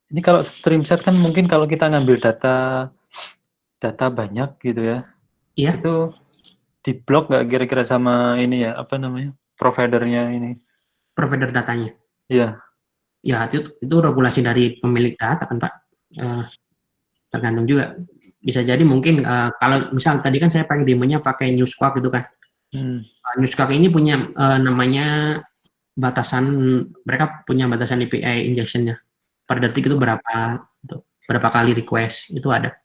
[SPEAKER 1] Ini kalau StreamSet kan mungkin kalau kita ngambil data banyak gitu ya.
[SPEAKER 3] Iya.
[SPEAKER 1] Itu di blok nggak kira-kira sama ini ya, apa namanya? Providernya ini.
[SPEAKER 3] Provider datanya.
[SPEAKER 1] Iya.
[SPEAKER 3] Ya, itu regulasi dari pemilik data kan Pak. Tergantung juga. Bisa jadi mungkin kalau misal tadi kan saya pakai demonya pakai Newsquark gitu kan. Newsquark ini punya namanya batasan, mereka punya batasan API injection-nya. Per detik itu berapa kali request itu ada.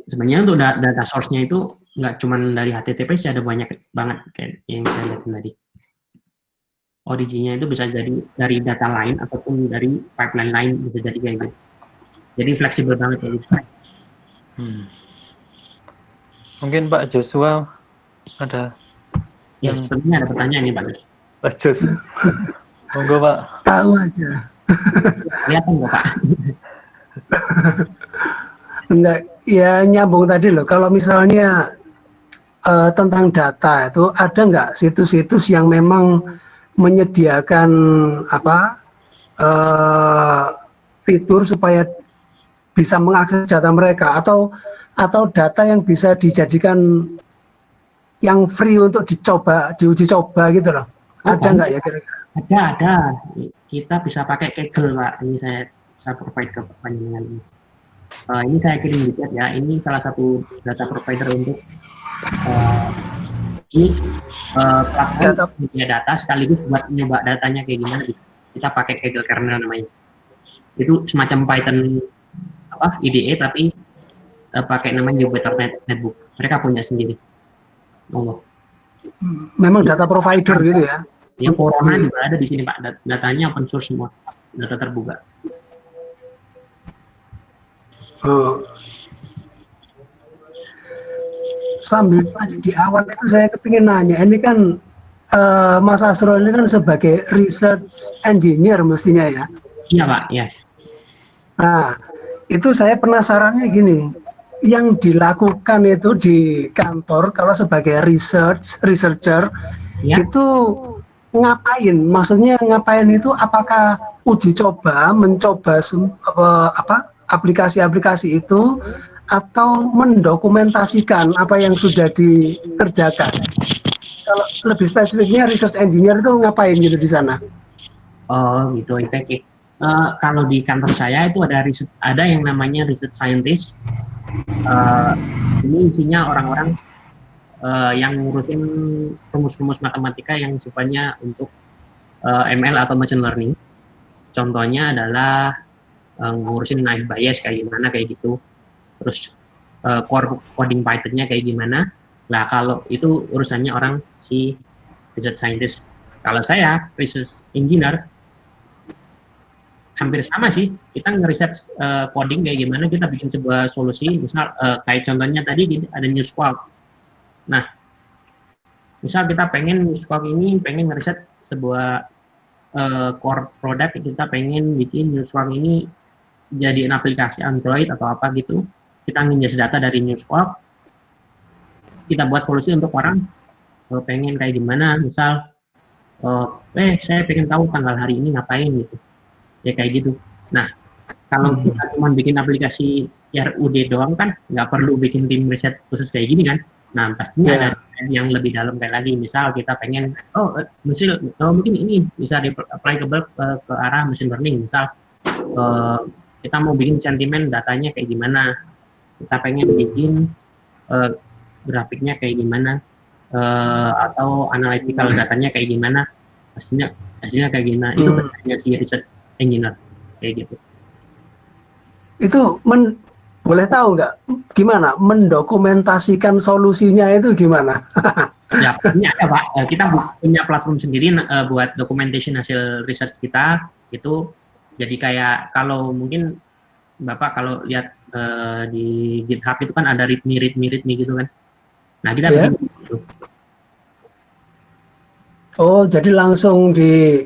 [SPEAKER 3] Sebenarnya untuk data source-nya itu nggak cuma dari HTTP sih, ada banyak banget kayak yang saya lihatin tadi. Originnya itu bisa jadi dari data lain ataupun dari pipeline lain, bisa jadi kayak gitu. Jadi fleksibel banget kayak gitu.
[SPEAKER 4] Mungkin Pak Joshua ada.
[SPEAKER 3] Ya, sepertinya ada pertanyaan nih Pak Gus.
[SPEAKER 4] Pak Jos. Monggo Pak.
[SPEAKER 5] Tahu aja.
[SPEAKER 3] Kelihatan nggak Pak?
[SPEAKER 5] Enggak, ya nyambung tadi loh. Kalau misalnya tentang data itu ada nggak situs-situs yang memang menyediakan fitur supaya bisa mengakses data mereka atau data yang bisa dijadikan yang free untuk diuji coba gitu loh. Ada nggak ya kira-kira?
[SPEAKER 3] Ada. Kita bisa pakai Kaggle Pak. Ini saya provide ke panjenengan ini. Ini saya kirim di chat ya. Ini salah satu data provider untuk platform media data sekaligus buat nyoba datanya kayak gimana. Kita pakai Kaggle kernel namanya. Itu semacam Python IDE tapi pakai namanya Jupyter Notebook. Mereka punya sendiri.
[SPEAKER 5] Memang data provider gitu ya.
[SPEAKER 3] Ya, Corona juga ada di sini Pak. Datanya open source semua, data terbuka.
[SPEAKER 5] Sambil di awal itu saya kepingin nanya, ini kan Mas Asrul ini kan sebagai research engineer mestinya ya.
[SPEAKER 3] Iya Pak, ya.
[SPEAKER 5] Nah, itu saya penasarannya gini, yang dilakukan itu di kantor kalau sebagai researcher
[SPEAKER 3] Ya.
[SPEAKER 5] itu ngapain? Maksudnya ngapain itu? Apakah uji coba, mencoba aplikasi-aplikasi itu, atau mendokumentasikan apa yang sudah dikerjakan? Kalau lebih spesifiknya research engineer itu ngapain gitu di sana?
[SPEAKER 3] Oh gitu, oke. Kalau di kantor saya itu ada yang namanya research scientist. Ini isinya orang-orang yang ngurusin rumus-rumus matematika yang sifatnya untuk ML atau machine learning. Contohnya adalah ngurusin naive Bayes kayak gimana kayak gitu. Terus core coding Python-nya kayak gimana. Nah, kalau itu urusannya orang si research scientist. Kalau saya research engineer, hampir sama sih. Kita nge-research coding kayak gimana, kita bikin sebuah solusi. Misal kayak contohnya tadi ada Newsquark. Nah, misal kita pengen Newsquark ini pengen nge-research sebuah core product, kita pengen bikin Newsquark ini jadiin aplikasi Android atau apa gitu. Kita nginjak data dari Newsquark, kita buat solusi untuk orang pengen kayak gimana. Misal, saya pengen tahu tanggal hari ini ngapain gitu. Ya kayak gitu. Nah, kalau kita cuma bikin aplikasi CRUD doang kan, nggak perlu bikin tim riset khusus kayak gini kan. Nah, pastinya ada yang lebih dalam kayak lagi. Misal kita pengen, mungkin ini bisa di-applicable ke arah machine learning. Misal, kita mau bikin sentimen datanya kayak gimana. Kita pengen bikin grafiknya kayak gimana. Atau analytical datanya kayak gimana. Hasilnya kayak gimana. Itu kerjanya si research engineer. Kayak gitu.
[SPEAKER 5] Itu boleh tahu nggak gimana mendokumentasikan solusinya itu gimana?
[SPEAKER 3] Ya, ini ada Pak. Kita punya platform sendiri buat documentation hasil research kita. Itu jadi kayak kalau mungkin Bapak kalau lihat di GitHub itu kan ada readme gitu kan. Nah, kita bikin gitu.
[SPEAKER 5] Oh, jadi langsung di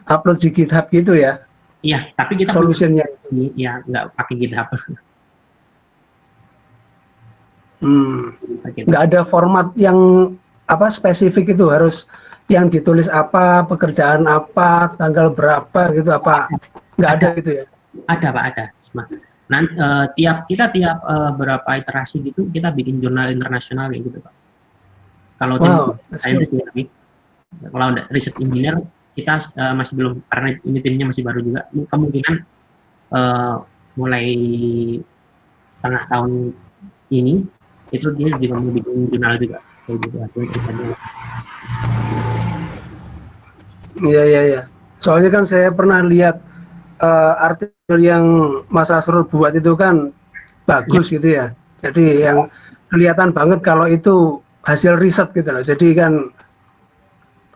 [SPEAKER 5] upload di GitHub gitu ya?
[SPEAKER 3] Iya, tapi kita
[SPEAKER 5] solusinya
[SPEAKER 3] ya nggak pakai GitHub.
[SPEAKER 5] Nggak ada format yang spesifik itu, harus yang ditulis apa, pekerjaan apa, tanggal berapa gitu, apa nggak ada gitu ya?
[SPEAKER 3] Ada Pak, ada. Nanti tiap berapa iterasi gitu kita bikin jurnal internasional kayak gitu Pak. Kalau tim saintis lebih Kalau riset engineer kita masih belum, karena ini timnya masih baru juga. Kemungkinan mulai tengah tahun ini itu dia juga mau bikin jurnal juga kayak gitu hasil risetnya.
[SPEAKER 5] Iya, iya, iya. Soalnya kan saya pernah lihat artikel yang Mas Asrul buat itu kan bagus gitu ya. Jadi yang kelihatan banget kalau itu hasil riset gitu loh. Jadi kan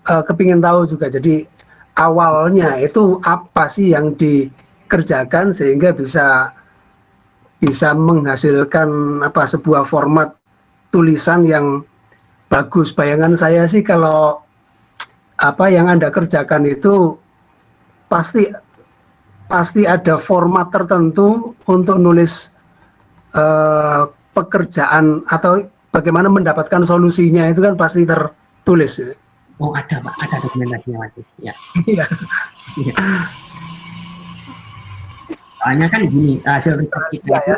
[SPEAKER 5] kepingin tahu juga. Jadi awalnya itu apa sih yang dikerjakan sehingga bisa menghasilkan apa sebuah format tulisan yang bagus. Bayangan saya sih kalau apa yang Anda kerjakan itu pasti ada format tertentu untuk nulis pekerjaan atau bagaimana mendapatkan solusinya itu kan pasti tertulis.
[SPEAKER 3] Oh ada Pak, ada dokumentasinya Mas. Ya.
[SPEAKER 5] Iya.
[SPEAKER 3] Iya. Soalnya kan gini, hasil riset kita itu,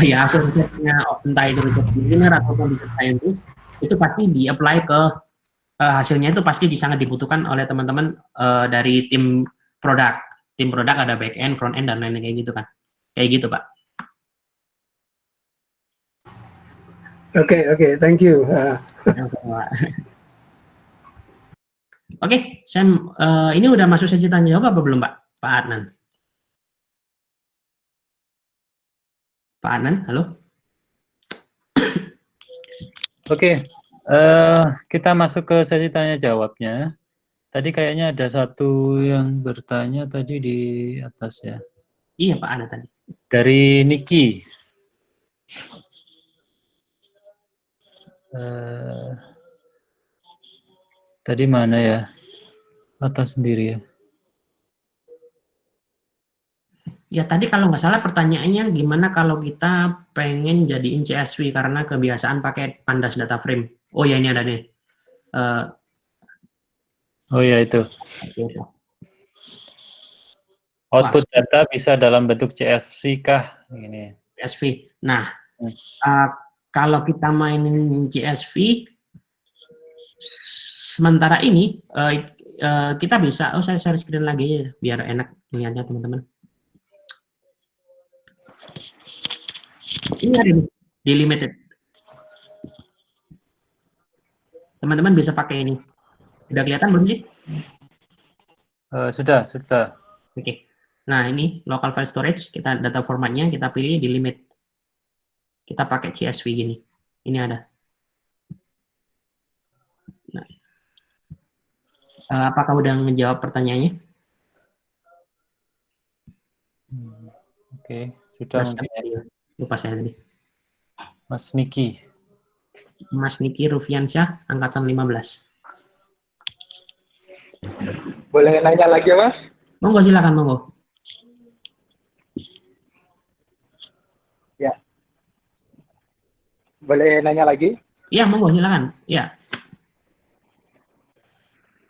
[SPEAKER 3] ya hasil risetnya entah itu riset engineer ataupun riset scientist itu pasti di-apply ke hasilnya itu pasti sangat dibutuhkan oleh teman-teman dari tim produk. Tim produk ada back end, front end dan lain-lain kayak gitu kan. Kayak gitu Pak.
[SPEAKER 5] Oke, thank you.
[SPEAKER 3] Oke, Sam, ini udah masuk sesi tanya jawab apa belum Pak? Pak Adnan. Pak Adnan, halo.
[SPEAKER 1] Oke, kita masuk ke sesi tanya jawabnya. Tadi kayaknya ada satu yang bertanya tadi di atas ya.
[SPEAKER 3] Iya Pak, ada tadi.
[SPEAKER 1] Dari Niki. Tadi mana ya? Atas sendiri ya.
[SPEAKER 3] Ya tadi kalau nggak salah pertanyaannya gimana kalau kita pengen jadiin CSV karena kebiasaan pakai Pandas data frame. Oh ya ini ada nih.
[SPEAKER 1] Oh ya itu. Output data bisa dalam bentuk CSV kah? Ini.
[SPEAKER 3] CSV. Nah, kalau kita mainin CSV, sementara ini kita bisa. Oh saya share screen lagi ya biar enak melihatnya teman-teman. Ini ada di limited. Teman-teman bisa pakai ini. Udah kelihatan belum sih?
[SPEAKER 1] Sudah.
[SPEAKER 3] Oke. Nah, ini local file storage, kita data formatnya kita pilih di limit. Kita pakai CSV gini. Ini ada. Nah. Apakah udah ngejawab pertanyaannya?
[SPEAKER 1] Oke, sudah mungkin.
[SPEAKER 3] Lupa saya tadi.
[SPEAKER 1] Mas Niki.
[SPEAKER 3] Mas Niki Rufiansyah, angkatan 15.
[SPEAKER 6] Boleh nanya lagi ya, Mas?
[SPEAKER 3] Monggo, silakan, monggo.
[SPEAKER 6] Ya. Boleh nanya lagi?
[SPEAKER 3] Iya, monggo, silakan. Ya.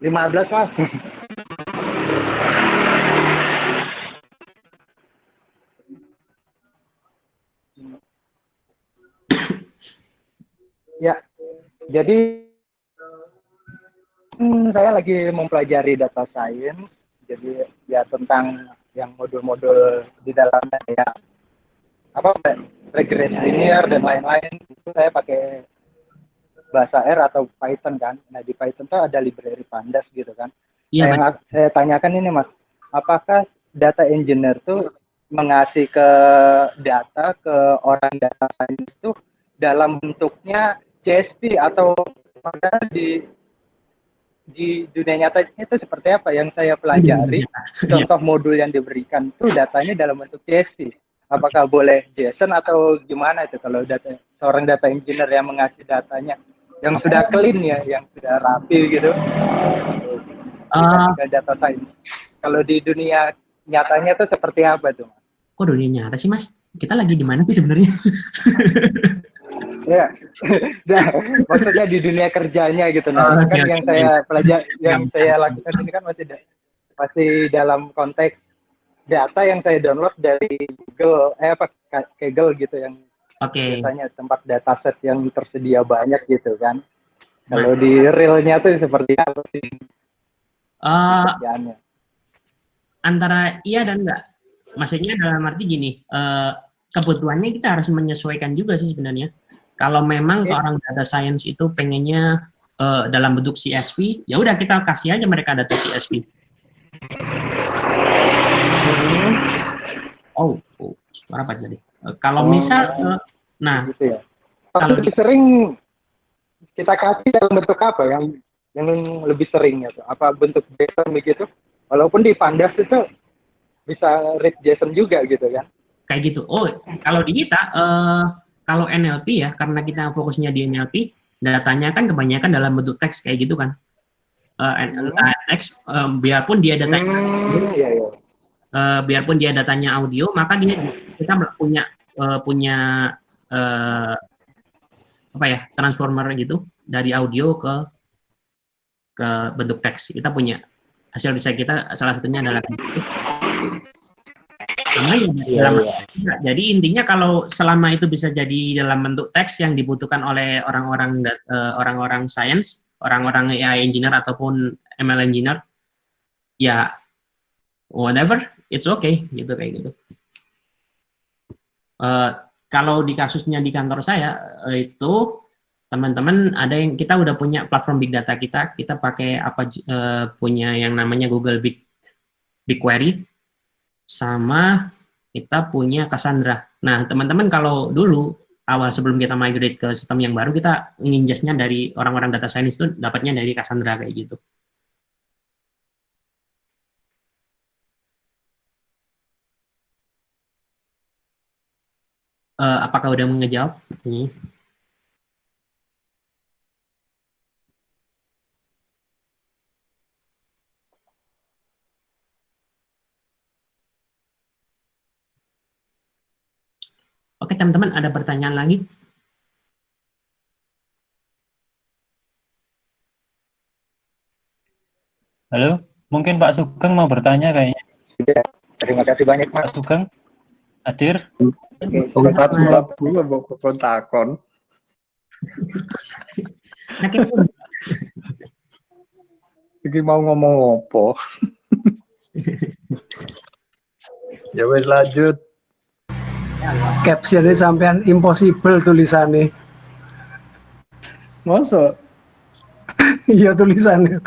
[SPEAKER 6] 15, Mas. Ya, jadi saya lagi mempelajari data science, jadi ya tentang yang modul-modul di dalamnya ya apa regression linear dan lain-lain itu saya pakai bahasa R atau Python kan. Nah di Python tuh ada library Pandas gitu kan.
[SPEAKER 3] Iya,
[SPEAKER 6] Saya tanyakan ini Mas, apakah data engineer tuh mengasih ke data ke orang data science itu dalam bentuknya CSV atau di dunia nyata itu seperti apa yang saya pelajari? Contoh modul yang diberikan itu datanya dalam bentuk CSV. Apakah boleh JSON atau gimana itu kalau seorang data engineer yang mengasih datanya yang sudah clean ya, yang sudah rapi gitu, dibandingkan data science. Kalau di dunia nyatanya itu seperti apa tuh, Mas?
[SPEAKER 3] Kok dunia nyata sih, Mas? Kita lagi di mana sih sebenarnya?
[SPEAKER 6] Ya, nah, maksudnya di dunia kerjanya gitu. Nah, kan yang saya pelajari, yang saya lakukan ini kan masih dalam konteks data yang saya download dari Google, Kaggle gitu yang biasanya tempat dataset yang tersedia banyak gitu kan. Kalau di realnya tuh seperti apa sih
[SPEAKER 3] Eh,
[SPEAKER 6] kerjaannya?
[SPEAKER 3] antara iya dan enggak. Maksudnya dalam arti gini, kebutuhannya kita harus menyesuaikan juga sih sebenarnya. Kalau memang orang data science itu pengennya dalam bentuk CSV, ya udah kita kasih aja mereka data CSV. Oh, suara apa tadi? Kalau misal, nah,
[SPEAKER 6] Gitu ya.
[SPEAKER 3] kalau
[SPEAKER 6] Tapi lebih sering kita kasih dalam bentuk apa yang lebih sering ya? Apa bentuk JSON begitu? Walaupun di Pandas itu bisa read JSON juga gitu kan?
[SPEAKER 3] kayak gitu. Oh, kalau di kita, kalau NLP ya, karena kita fokusnya di NLP, datanya kan kebanyakan dalam bentuk teks kayak gitu kan. Teks, biarpun dia datanya,
[SPEAKER 6] Iya, iya.
[SPEAKER 3] biarpun dia datanya audio, maka kita punya apa ya, transformer gitu dari audio ke bentuk teks. Kita punya hasil riset kita, salah satunya adalah jadi intinya kalau selama itu bisa jadi dalam bentuk teks yang dibutuhkan oleh orang-orang science, orang-orang AI engineer ataupun ML engineer, ya whatever, it's okay gitu kayak gitu. Kalau di kasusnya di kantor saya itu teman-teman ada yang kita udah punya platform big data kita pakai punya yang namanya Google BigQuery sama kita punya Cassandra. Nah, teman-teman kalau dulu awal sebelum kita migrate ke sistem yang baru, kita ingestnya dari orang-orang data science itu dapatnya dari Cassandra kayak gitu. Apakah udah ngejawab? Oke, teman-teman, ada pertanyaan lagi?
[SPEAKER 1] Halo, mungkin Pak Sugeng mau bertanya kayaknya.
[SPEAKER 6] Sudah. Terima kasih banyak, Mas.
[SPEAKER 1] Pak Sugeng, hadir?
[SPEAKER 7] Takon. Iki mau ngomong apa? Ya wes lanjut.
[SPEAKER 5] Captionnya sampean impossible tulisannya.
[SPEAKER 7] Masa?
[SPEAKER 5] Iya tulisannya.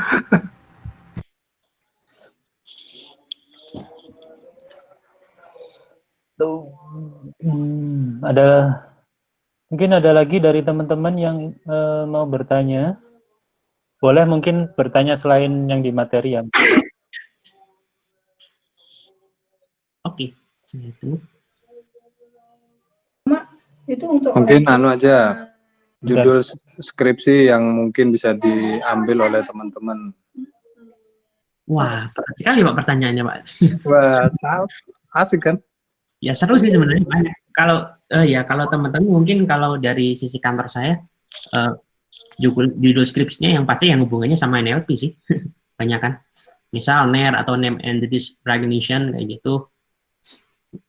[SPEAKER 1] Mungkin ada lagi dari teman-teman yang mau bertanya. Boleh mungkin bertanya selain yang di materi ya.
[SPEAKER 3] Oke, itu.
[SPEAKER 8] Itu untuk
[SPEAKER 7] Mungkin aja judul skripsi yang mungkin bisa diambil oleh teman-teman.
[SPEAKER 3] Wah, berat sekali Pak pertanyaannya Pak.
[SPEAKER 7] Wah, asik kan?
[SPEAKER 3] Ya seru sih sebenarnya banyak. Kalau teman-teman mungkin kalau dari sisi kantor saya judul skripsinya yang pasti yang hubungannya sama NLP sih. Banyak kan. Misal NER atau Name Entity Recognition kayak gitu.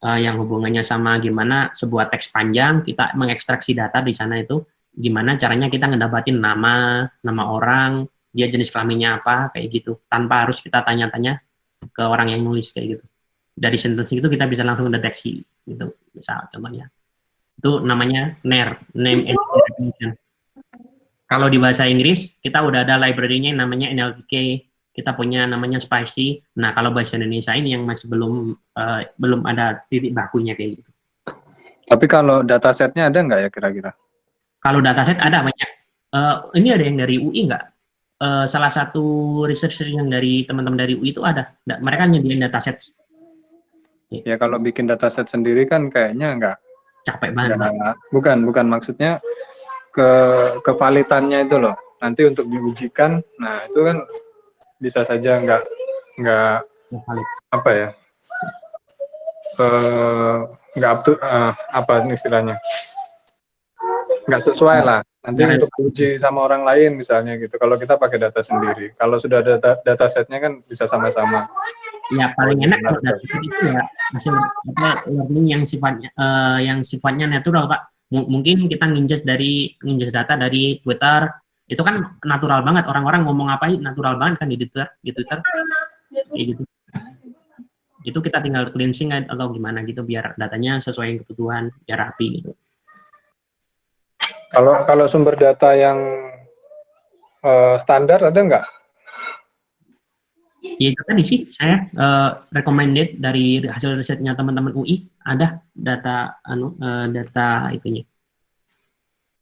[SPEAKER 3] Yang hubungannya sama gimana sebuah teks panjang kita mengekstraksi data di sana itu gimana caranya kita ngedapatin nama orang, dia jenis kelaminnya apa kayak gitu tanpa harus kita tanya-tanya ke orang yang nulis kayak gitu. Dari sentence itu kita bisa langsung deteksi gitu. Misal contohnya. Itu namanya NER, Name Entity Recognition. Kalau di bahasa Inggris kita udah ada library-nya yang namanya NLTK. Kita punya namanya Spicy. Nah, kalau bahasa Indonesia ini yang masih belum ada titik bakunya kayak gitu.
[SPEAKER 7] Tapi kalau datasetnya ada nggak ya kira-kira?
[SPEAKER 3] Kalau dataset ada banyak. Ini ada yang dari UI nggak? Salah satu researcher yang dari teman-teman dari UI itu ada. Mereka nyediain dataset.
[SPEAKER 7] Ya kalau bikin dataset sendiri kan kayaknya nggak.
[SPEAKER 3] Capek banget.
[SPEAKER 7] Bukan maksudnya kevalitannya itu loh. Nanti untuk diujikan, nah itu kan bisa saja nggak apa ya, nggak apa istilahnya, nggak sesuai lah nanti untuk uji sama orang lain misalnya gitu. Kalau kita pakai data sendiri, kalau sudah ada datasetnya kan bisa sama-sama.
[SPEAKER 3] Ya paling enak kalau dataset itu ya hasil learning yang sifatnya natural Pak. Mungkin kita nginjes data dari Twitter, Itu kan natural banget, orang-orang ngomong apa natural banget kan di Twitter kayak gitu. Itu kita tinggal cleansing atau gimana gitu biar datanya sesuai kebutuhan, biar rapi gitu.
[SPEAKER 7] Kalau sumber data yang standar ada nggak?
[SPEAKER 3] Ya itu tadi sih saya recommended dari hasil risetnya teman-teman UI, ada data data itunya,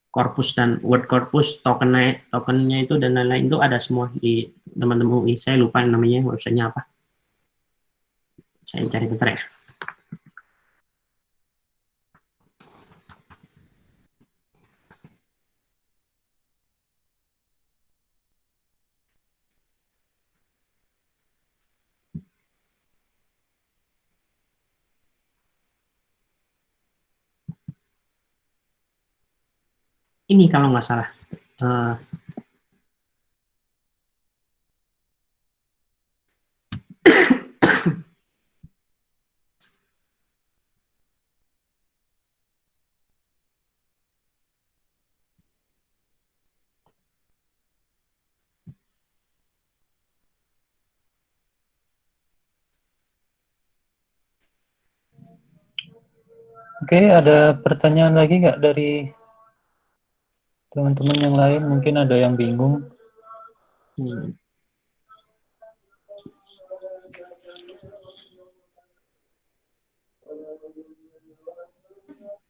[SPEAKER 3] corpus dan word corpus, tokennya itu dan lain-lain itu ada semua di teman-teman UI. Saya lupa namanya, websitenya apa. Saya cari bentar ya. Ini kalau nggak salah.
[SPEAKER 1] Oke, ada pertanyaan lagi nggak dari teman-teman yang lain? Mungkin ada yang bingung.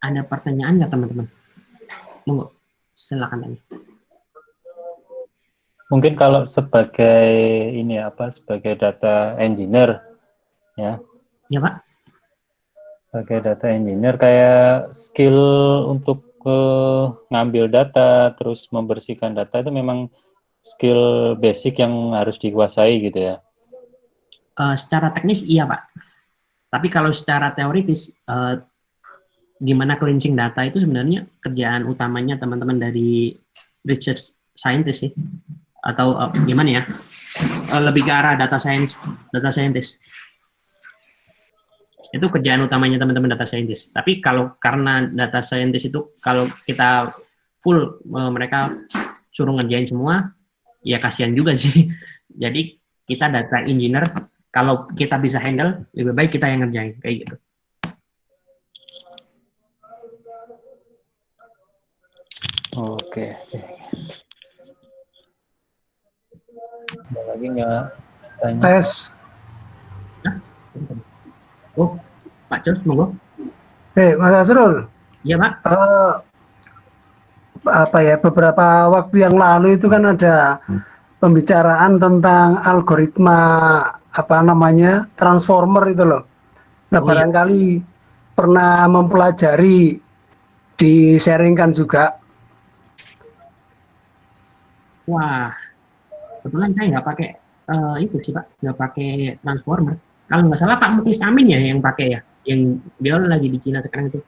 [SPEAKER 3] Ada pertanyaan nggak teman-teman? Monggo, silakan tanya.
[SPEAKER 1] Mungkin kalau sebagai ini apa, sebagai data engineer, ya.
[SPEAKER 3] Ya Pak.
[SPEAKER 1] Sebagai data engineer kayak skill untuk ngambil data, terus membersihkan data itu memang skill basic yang harus dikuasai gitu ya.
[SPEAKER 3] Secara teknis iya Pak. Tapi kalau secara teoritis gimana cleansing data itu sebenarnya kerjaan utamanya teman-teman dari research scientist sih, atau gimana ya, lebih ke arah data scientist. Itu kerjaan utamanya teman-teman data scientist. Tapi kalau karena data scientist itu kalau kita full mereka suruh ngerjain semua, ya kasihan juga sih. Jadi kita data engineer, kalau kita bisa handle, lebih baik kita yang ngerjain kayak gitu.
[SPEAKER 1] Oke. Ada lagi nggak tanya?
[SPEAKER 5] Tes.
[SPEAKER 3] Oh, Pak Jos, monggo.
[SPEAKER 5] Mas Asrul.
[SPEAKER 3] Iya Pak.
[SPEAKER 5] Apa ya, beberapa waktu yang lalu itu kan ada pembicaraan tentang algoritma apa namanya transformer itu loh. Nah, barangkali pernah mempelajari, di-sharingkan juga.
[SPEAKER 3] Wah, kebetulan saya nggak pakai itu sih Pak, nggak pakai transformer. Kalau nggak salah Pak Muklis Amin ya yang pakai ya, yang beliau lagi di Cina sekarang itu.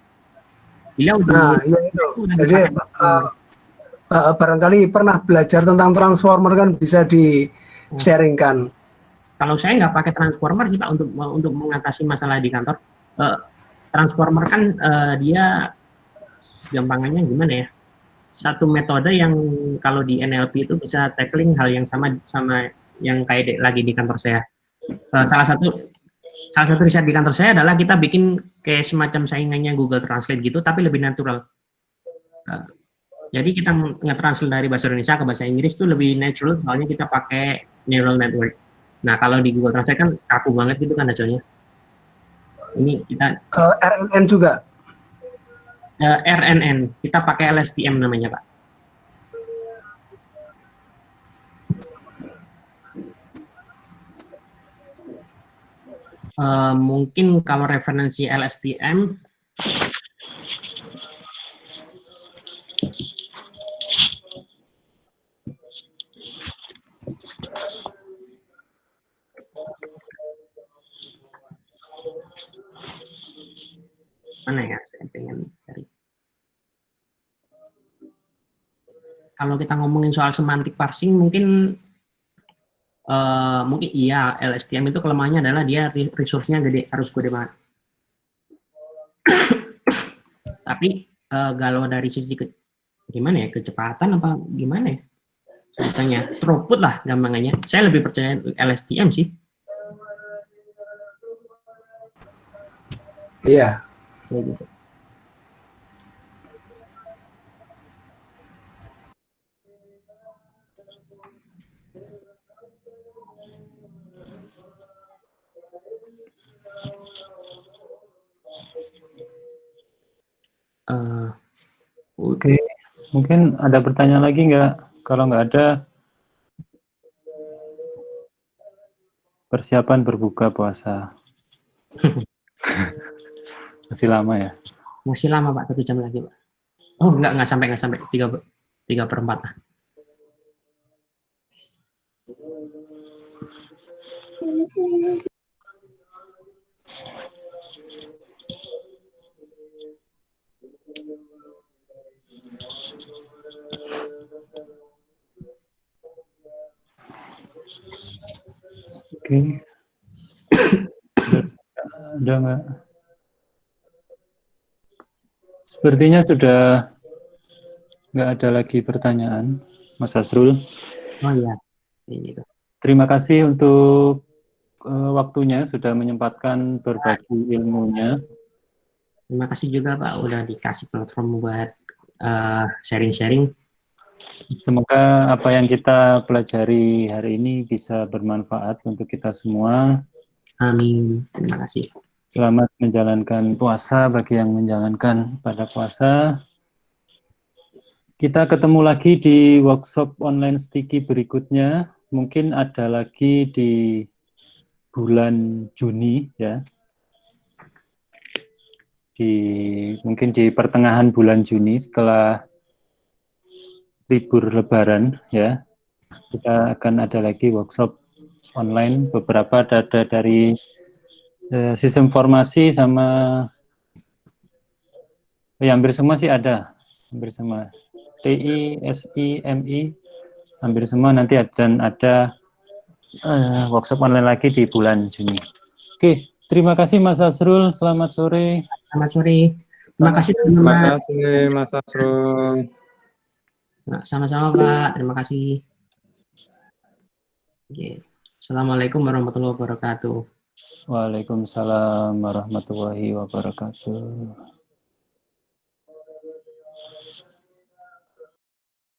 [SPEAKER 3] Beliau
[SPEAKER 5] iya itu. Jadi barangkali pernah belajar tentang transformer kan bisa di-sharingkan.
[SPEAKER 3] Kalau saya nggak pakai transformer sih Pak untuk mengatasi masalah di kantor. Transformer kan dia gampangannya gimana ya? Satu metode yang kalau di NLP itu bisa tackling hal yang sama yang kayak lagi di kantor saya. Salah satu riset di kantor saya adalah kita bikin kayak semacam saingannya Google Translate gitu, tapi lebih natural. Jadi kita nge-translate dari bahasa Indonesia ke bahasa Inggris itu lebih natural, soalnya kita pakai neural network. Nah kalau di Google Translate kan kaku banget gitu kan hasilnya. Ini kita
[SPEAKER 5] RNN juga.
[SPEAKER 3] RNN, kita pakai LSTM namanya Pak. Mungkin kalau referensi LSTM mana ya, saya pengen cari. Kalau kita ngomongin soal semantic parsing mungkin iya LSTM itu kelemahannya adalah dia resource-nya harus gede banget. Tapi kalau dari sisi gimana ya, kecepatan apa gimana ya? Sebetulnya throughput lah gampangannya. Saya lebih percaya LSTM sih.
[SPEAKER 5] Iya.
[SPEAKER 3] Kayak gitu. Eh,
[SPEAKER 1] Oke, mungkin ada pertanyaan lagi nggak? Kalau nggak ada, persiapan berbuka puasa. Masih lama ya?
[SPEAKER 3] Masih lama Pak, 1 jam lagi Pak. Oh nggak sampai 3/4 lah.
[SPEAKER 1] Oke. Ada nggak? Sepertinya sudah nggak ada lagi pertanyaan, Mas Asrul.
[SPEAKER 3] Oh iya, kayak gitu.
[SPEAKER 1] Terima kasih untuk waktunya, sudah menyempatkan berbagi ilmunya.
[SPEAKER 3] Terima kasih juga Pak udah dikasih platform buat sharing-sharing.
[SPEAKER 1] Semoga apa yang kita pelajari hari ini bisa bermanfaat untuk kita semua.
[SPEAKER 3] Amin. Terima kasih.
[SPEAKER 1] Selamat menjalankan puasa bagi yang menjalankan pada puasa. Kita ketemu lagi di workshop online sticky berikutnya. Mungkin ada lagi di bulan Juni ya. Mungkin di pertengahan bulan Juni setelah libur Lebaran ya. Kita akan ada lagi workshop online, beberapa ada dari sistem informasi sama ya, hampir semua sih ada, hampir semua TI, SI, MI, hampir semua nanti ada workshop online lagi di bulan Juni. Oke, terima kasih Mas Asrul, selamat sore.
[SPEAKER 3] Selamat sore. Terima kasih
[SPEAKER 7] Terima
[SPEAKER 3] teman-teman.
[SPEAKER 7] kasih Mas Asrul.
[SPEAKER 3] Sama-sama Pak. Terima kasih. Oke. Assalamualaikum warahmatullahi wabarakatuh.
[SPEAKER 1] Waalaikumsalam warahmatullahi wabarakatuh.